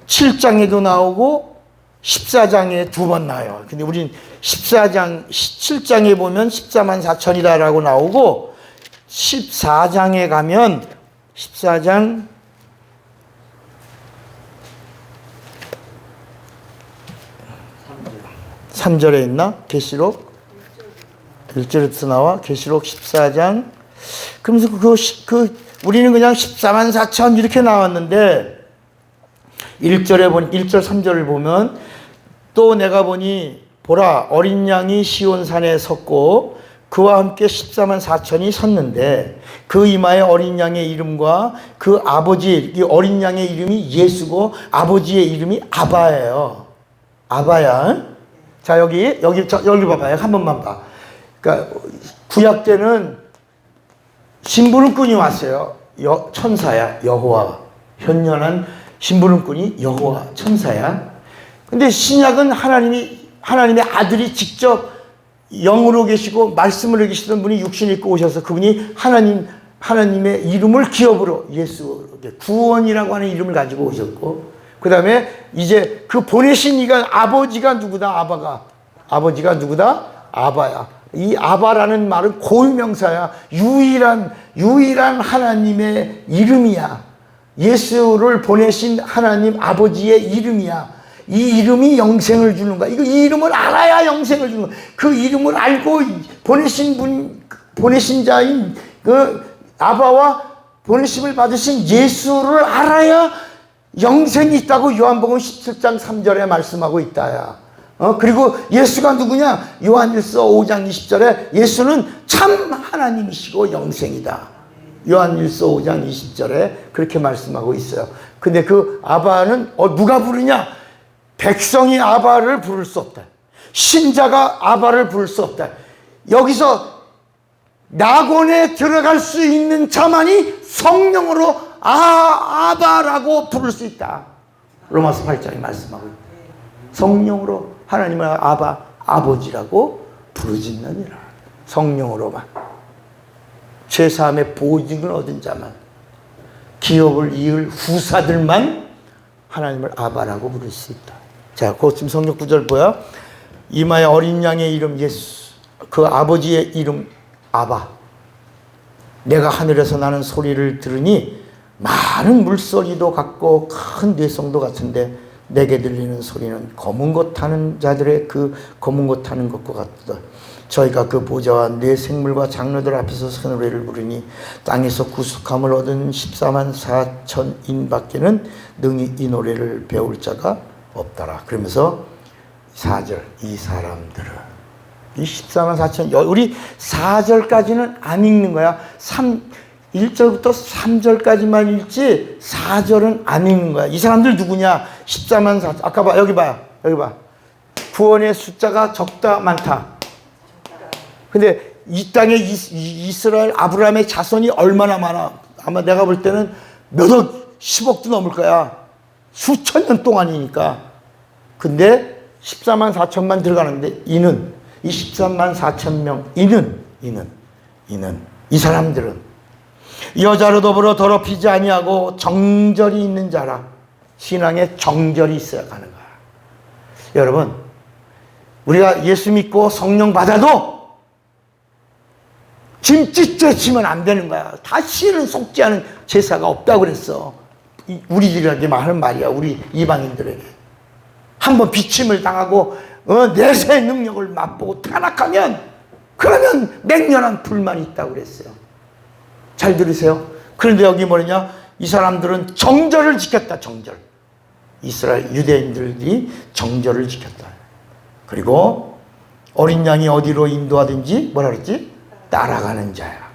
7장에도 나오고 14장에 두 번 나와요. 근데 우린 7장에 보면 14만 4천이다라고 나오고 14장에 가면 14장 3절에 있나? 계시록 1절에서 나와. 계시록 14장. 그러면서 우리는 그냥 14만 4천 이렇게 나왔는데 1절 3절을 보면 또 내가 보니 보라 어린 양이 시온산에 섰고 그와 함께 14만 4천이 섰는데 그 이마에 어린 양의 이름과 그 아버지, 이 어린 양의 이름이 예수고 아버지의 이름이 아바예요. 아바야. 자, 여기 봐봐요. 한 번만 봐. 그러니까 구약 때는 심부름꾼이 왔어요. 천사야, 여호와. 현현한 심부름꾼이 여호와 천사야. 근데 신약은 하나님의 아들이 직접 영으로 계시고 말씀으로 계시던 분이 육신 입고 오셔서 그분이 하나님의 이름을 기업으로 예수 구원이라고 하는 이름을 가지고 오셨고 그 다음에 이제 그 보내신 이가 아버지가 누구다? 아버지가 누구다? 아바야. 이 아바라는 말은 고유명사야. 유일한 하나님의 이름이야. 예수를 보내신 하나님 아버지의 이름이야. 이 이름이 영생을 주는 거야. 이 이름을 알아야 영생을 주는 거야. 그 이름을 알고 보내신 자인 그 아바와 보내심을 받으신 예수를 알아야 영생이 있다고 요한복음 17장 3절에 말씀하고 있다야. 그리고 예수가 누구냐? 요한일서 5장 20절에 예수는 참 하나님이시고 영생이다. 요한일서 5장 20절에 그렇게 말씀하고 있어요. 근데 그 아바는 누가 부르냐? 백성이 아바를 부를 수 없다. 신자가 아바를 부를 수 없다. 여기서 낙원에 들어갈 수 있는 자만이 성령으로 아바라고 부를 수 있다. 로마서 8장에 말씀하고 있다. 성령으로 하나님을 아버지라고 부르짖느니라. 성령으로만. 죄사함의 보증을 얻은 자만, 기업을 이을 후사들만 하나님을 아바라고 부를 수 있다. 자, 그 지금 성경 구절 보여. 이마에 어린 양의 이름 예수, 그 아버지의 이름 아바. 내가 하늘에서 나는 소리를 들으니 많은 물소리도 같고 큰 뇌성도 같은데 내게 들리는 소리는 검은 것 타는 자들의 그 검은 것 타는 것과 같다. 저희가 그 보좌와 네 생물과 장로들 앞에서 새 노래를 부르니 땅에서 구속함을 얻은 14만 4천인 밖에는 능히 이 노래를 배울 자가 없더라. 그러면서 4절 이 사람들은 이 14만 4천 우리 4절까지는 안 읽는 거야. 1절부터 3절까지만 읽지 4절은 안 읽는 거야. 이 사람들 누구냐? 14만 4천. 아까 봐. 여기 봐. 구원의 숫자가 적다 많다. 근데 이 땅에 이스라엘 아브라함의 자손이 얼마나 많아? 아마 내가 볼 때는 몇억, 10억도 넘을 거야. 수천 년 동안이니까. 근데 14만 4천만 들어가는데 이 13만 4천 명, 이 사람들은 여자로 더불어 더럽히지 아니하고 정절이 있는 자라. 신앙에 정절이 있어야 하는 거야. 여러분, 우리가 예수 믿고 성령 받아도 김치째 치면 안 되는 거야. 다시는 속지 않은 제사가 없다고 그랬어. 우리들에게 하는 말이야. 우리 이방인들에게. 한번 비침을 당하고 내세의 능력을 맛보고 타락하면 그러면 맹렬한 불만이 있다고 그랬어요. 잘 들으세요. 그런데 여기 뭐냐? 이 사람들은 정절을 지켰다. 정절. 이스라엘 유대인들이 정절을 지켰다. 그리고 어린 양이 어디로 인도하든지 뭐라 그랬지? 따라가는 자야.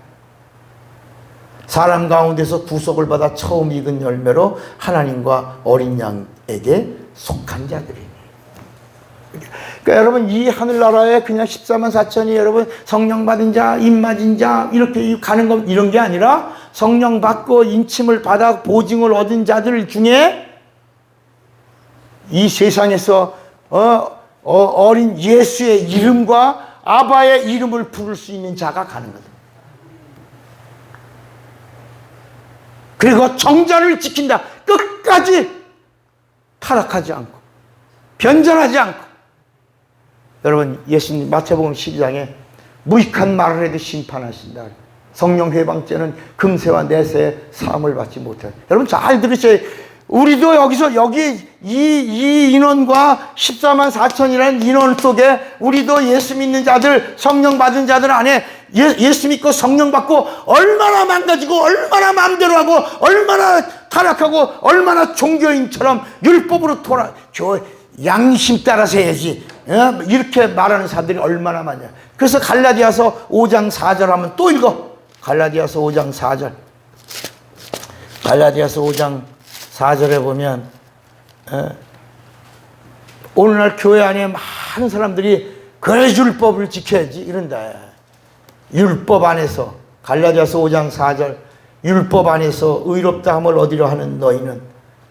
사람 가운데서 구속을 받아 처음 익은 열매로 하나님과 어린 양에게 속한 자들이니. 그러니까 여러분, 이 하늘나라에 그냥 14만 4천이 여러분 성령 받은 자, 입 맞은 자 이렇게 가는 것, 이런 게 아니라 성령 받고 인침을 받아 보증을 얻은 자들 중에 이 세상에서 어린 예수의 이름과 아바의 이름을 부를 수 있는 자가 가는 거다. 그리고 정절을 지킨다. 끝까지 타락하지 않고 변절하지 않고. 여러분, 예수님 마태복음 12장에 무익한 말을 해도 심판하신다. 성령 회방죄는 금세와 내세의 사함을 받지 못해. 여러분 잘 들으셔야. 우리도 여기서 이 인원과 14만 4천이라는 인원 속에 우리도 예수 믿는 자들, 성령 받은 자들 안에 예수 믿고 성령 받고 얼마나 망가지고 얼마나 마음대로 하고 얼마나 타락하고 얼마나 종교인처럼 율법으로 양심 따라서 해야지 이렇게 말하는 사람들이 얼마나 많냐. 그래서 갈라디아서 5장 4절 하면 또 읽어. 갈라디아서 5장 4절. 갈라디아서 5장 4절에 보면 오늘날 교회 안에 많은 사람들이 그래 율법을 지켜야지 이런다. 율법 안에서, 갈라디아서 5장 4절, 율법 안에서 의롭다 함을 얻으려 하는 너희는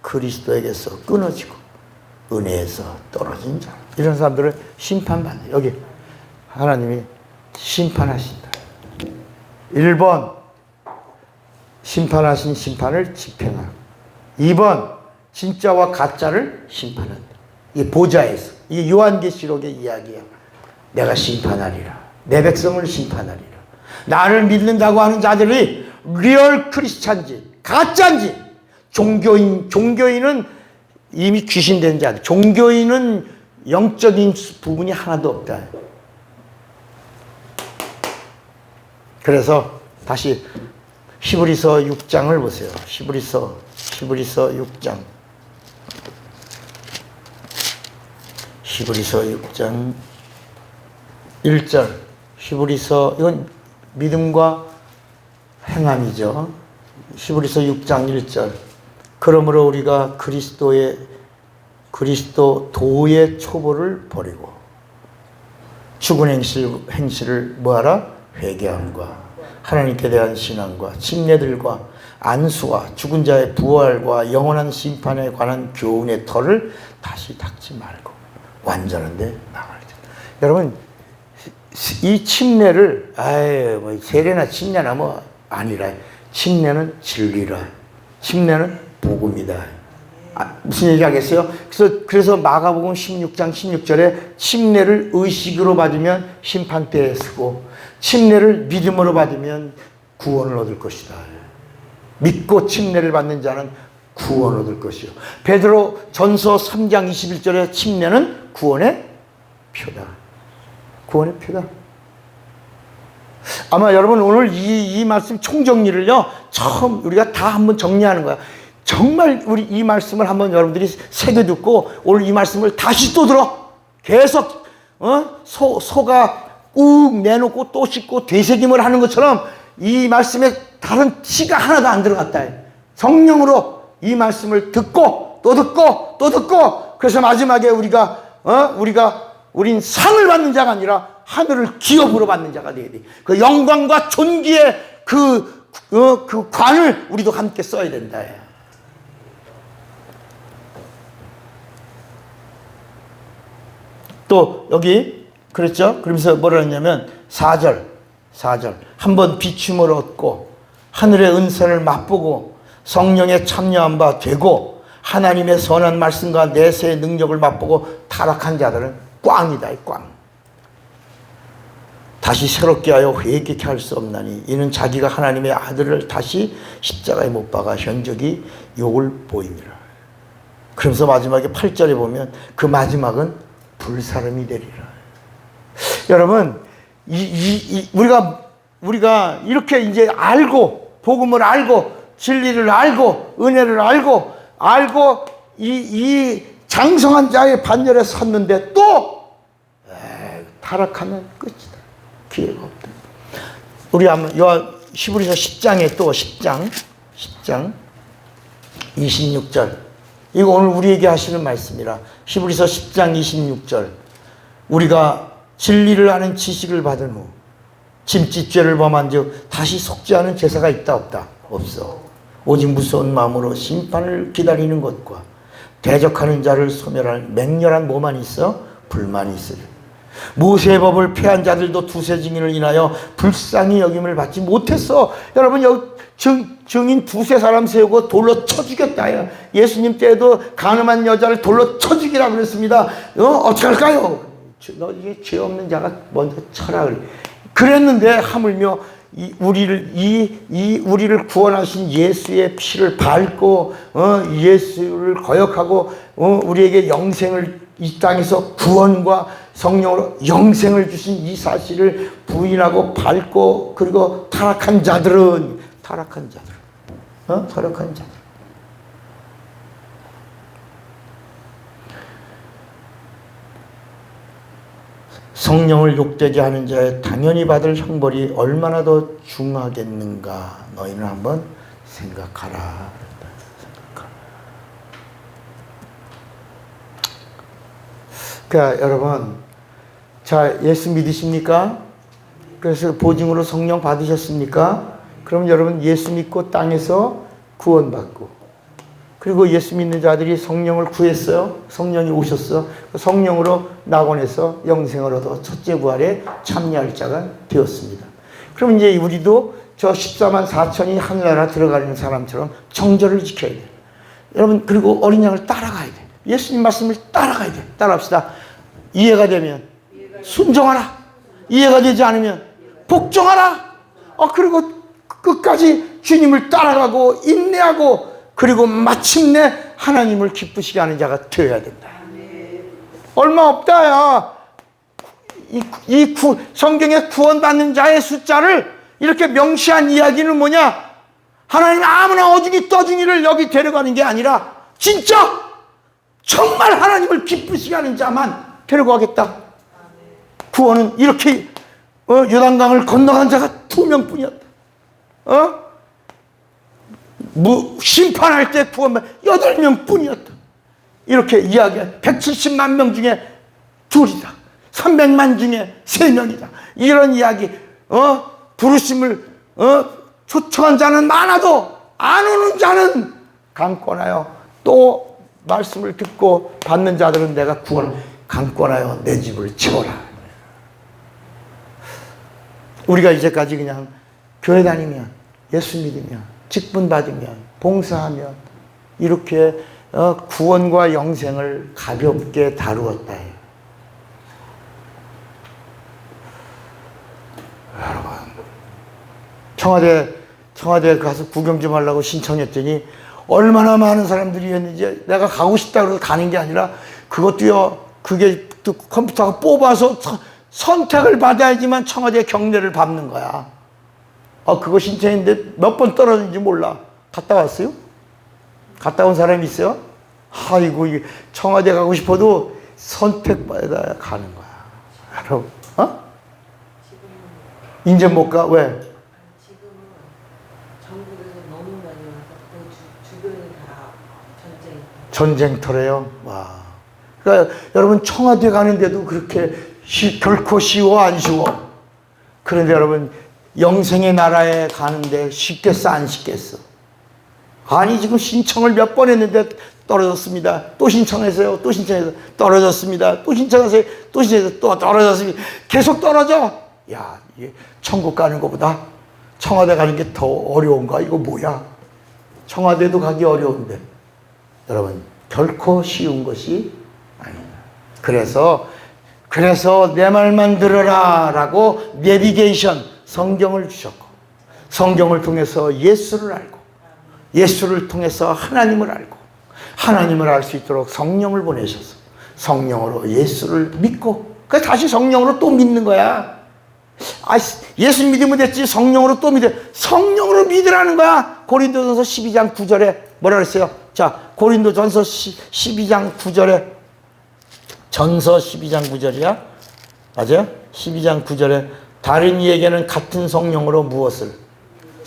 그리스도에게서 끊어지고 은혜에서 떨어진 자. 이런 사람들을 심판받는다. 여기 하나님이 심판하신다. 1번 심판하신 심판을 집행하고, 2번 진짜와 가짜를 심판한다. 이게 보좌에서, 이게 요한계시록의 이야기야. 내가 심판하리라. 내 백성을 심판하리라. 나를 믿는다고 하는 자들이 리얼 크리스찬지 가짜인지, 종교인은 이미 귀신된 자들, 종교인은 영적인 부분이 하나도 없다. 그래서 다시 히브리서 6장을 보세요. 히브리서 6장. 히브리서 6장 1절. 히브리서, 이건 믿음과 행함이죠. 히브리서 6장 1절. 그러므로 우리가 그리스도 도의 초보를 버리고 죽은 행실을 뭐하라? 회개함과 하나님께 대한 신앙과 침례들과 안수와 죽은 자의 부활과 영원한 심판에 관한 교훈의 털을 다시 닦지 말고 완전한데 나가야 된다. 여러분, 이 침례를 뭐 세례나 침례나 뭐 아니라, 침례는 진리라. 침례는 복음이다. 무슨 얘기 하겠어요? 그래서 마가복음 16장 16절에 침례를 의식으로 받으면 심판 때에 쓰고 침례를 믿음으로 받으면 구원을 얻을 것이다. 믿고 침례를 받는 자는 구원을 얻을 것이요. 베드로 전서 3장 21절에 침례는 구원의 표다. 구원의 표다. 아마 여러분 오늘 이 말씀 총정리를요, 처음 우리가 다 한번 정리하는 거야. 정말 우리 이 말씀을 한번 여러분들이 새겨 듣고 오늘 이 말씀을 다시 또 들어. 계속 소가 욱 내놓고 또 씻고 되새김을 하는 것처럼 이 말씀에 다른 티가 하나도 안 들어갔다. 성령으로 이 말씀을 듣고 또 듣고 또 듣고, 그래서 마지막에 우린 상을 받는 자가 아니라 하늘을 기업으로 받는 자가 되어야 돼. 그 영광과 존귀의 그 관을 우리도 함께 써야 된다. 또 여기 그랬죠? 그러면서 뭐라 했냐면 4절 한번 비춤을 얻고 하늘의 은선을 맛보고 성령에 참여한 바 되고 하나님의 선한 말씀과 내세의 능력을 맛보고 타락한 자들은 꽝이다. 꽝. 다시 새롭게 하여 회개케 할 수 없나니 이는 자기가 하나님의 아들을 다시 십자가에 못 박아 현저히 욕을 보이니라. 그러면서 마지막에 8절에 보면 그 마지막은 불사름이 되리라. 여러분, 우리가 이렇게 이제 알고, 복음을 알고, 진리를 알고, 은혜를 알고 이 장성한 자의 반열에 섰는데 또 타락하면 끝이다. 기회가 없다. 우리 한번 히브리서 10장에 또 10장 26절. 이거 오늘 우리에게 하시는 말씀이라. 히브리서 10장 26절. 우리가 진리를 아는 지식을 받은 후 짐짓죄를 범한 즉 다시 속지 않은 제사가 있다 없다? 없어. 오직 무서운 마음으로 심판을 기다리는 것과 대적하는 자를 소멸할 맹렬한 뭐만 있어? 불만이 있으리. 모세의 법을 폐한 자들도 두세 증인을 인하여 불쌍히 여김을 받지 못했어. 여러분 여기 증인 두세 사람 세우고 돌로 쳐 죽였다. 예수님 때에도 가늠한 여자를 돌로 쳐 죽이라 그랬습니다. 어떻게 할까요? 너 이게 죄 없는 자가 먼저 쳐라 그래. 그랬는데 하물며 우리를 구원하신 예수의 피를 밟고 예수를 거역하고 우리에게 영생을 이 땅에서 구원과 성령으로 영생을 주신 이 사실을 부인하고 밟고 그리고 타락한 자들 성령을 욕되게 하는 자의 당연히 받을 형벌이 얼마나 더 중하겠는가 너희는 한번 생각하라. 그러니까 여러분, 자, 예수 믿으십니까? 그래서 보증으로 성령 받으셨습니까? 그럼 여러분 예수 믿고 땅에서 구원받고 그리고 예수 믿는 자들이 성령을 구했어요. 성령이 오셨어. 성령으로 낙원에서 영생을 얻어 첫째 부활에 참여할 자가 되었습니다. 그럼 이제 우리도 저 14만 4천이 하늘나라 들어가는 사람처럼 정절을 지켜야 돼요. 여러분, 그리고 어린 양을 따라가야 돼요. 예수님 말씀을 따라가야 돼요. 따라합시다. 이해가 되면 순종하라. 이해가 되지 않으면 복종하라. 그리고 끝까지 주님을 따라가고 인내하고 그리고 마침내 하나님을 기쁘시게 하는 자가 되어야 된다. 얼마 없다, 야. 성경에 구원받는 자의 숫자를 이렇게 명시한 이야기는 뭐냐? 하나님 아무나 어중이 떠중이를 여기 데려가는 게 아니라 진짜 정말 하나님을 기쁘시게 하는 자만 데려가겠다. 구원은 이렇게 요단강을 건너간 자가 2명뿐이었다. 심판할 때 구원받은 8명뿐이었다. 이렇게 이야기한 170만 명 중에 2이다. 300만 중에 3명이다. 이런 이야기, 부르심을 초청한 자는 많아도 안 오는 자는 강권하여 또 말씀을 듣고 받는 자들은 내가 구원을 강권하여 내 집을 채워라. 우리가 이제까지 그냥 교회 다니면 예수 믿으면 직분 받으면 봉사하면 이렇게 구원과 영생을 가볍게 다루었다 해요. 여러분, 청와대 가서 구경 좀 하려고 신청했더니 얼마나 많은 사람들이 했는지 내가 가고 싶다 그래서 가는 게 아니라 그것도요, 그게 또 컴퓨터가 뽑아서 선택을 받아야지만 청와대 경례를 밟는 거야. 그거 신청했는데 몇 번 떨어졌는지 몰라. 갔다 왔어요? 갔다 온 사람이 있어요? 아이고, 청와대 가고 싶어도 선택받아야 가는 거야. 여러분, 이제 못 가? 왜? 지금은 전국에서 너무 많이 와서 그 주변이 다 전쟁터래요. 와. 그러니까 여러분, 청와대 가는데도 그렇게 결코 쉬워 안 쉬워. 그런데 여러분, 영생의 나라에 가는데 쉽겠어 안 쉽겠어? 아니, 지금 신청을 몇 번 했는데 떨어졌습니다. 또 신청했어요. 또 신청해서 떨어졌습니다. 또 신청하세요. 또 신청해서 또 떨어졌습니다. 계속 떨어져. 야, 이게 천국 가는 것보다 청와대 가는 게 더 어려운가? 이거 뭐야? 청와대도 가기 어려운데 여러분, 결코 쉬운 것이 아니다. 그래서 내 말만 들어라 라고 내비게이션, 성경을 주셨고, 성경을 통해서 예수를 알고, 예수를 통해서 하나님을 알고, 하나님을 알 수 있도록 성령을 보내셔서 성령으로 예수를 믿고, 그 다시 성령으로 또 믿는 거야. 예수 믿으면 됐지 성령으로 또 믿어. 성령으로 믿으라는 거야. 고린도전서 12장 9절에 뭐라 그랬어요? 자, 고린도전서 12장 9절에, 전서 12장 9절이야? 맞아요? 12장 9절에 다른 이에게는 같은 성령으로 무엇을?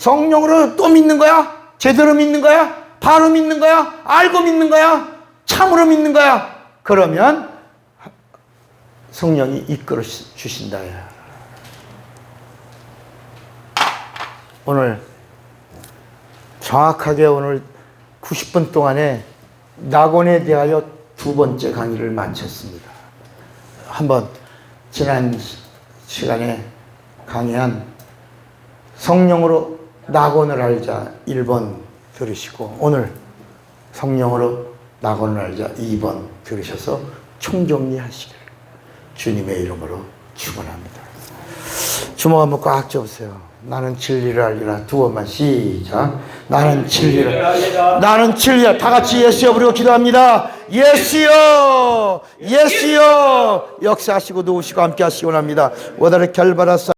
성령으로 또 믿는 거야? 제대로 믿는 거야? 바로 믿는 거야? 알고 믿는 거야? 참으로 믿는 거야? 그러면 성령이 이끌어 주신다. 오늘 정확하게 오늘 90분 동안에 낙원에 대하여 두 번째 강의를 마쳤습니다. 한번 지난 시간에 강의한 성령으로 낙원을 알자 1번 들으시고, 오늘 성령으로 낙원을 알자 2번 들으셔서 총정리하시길 주님의 이름으로 축원합니다. 주먹 한번 꽉 쥐어보세요. 나는 진리를 알리라. 두 번만 시작. 나는 진리를 나는 진리야. 다 같이 예수여 부르고 기도합니다. 예수여, 예수여, 역사하시고 도우시고 함께 하시기 원합니다. 원하를 결발하사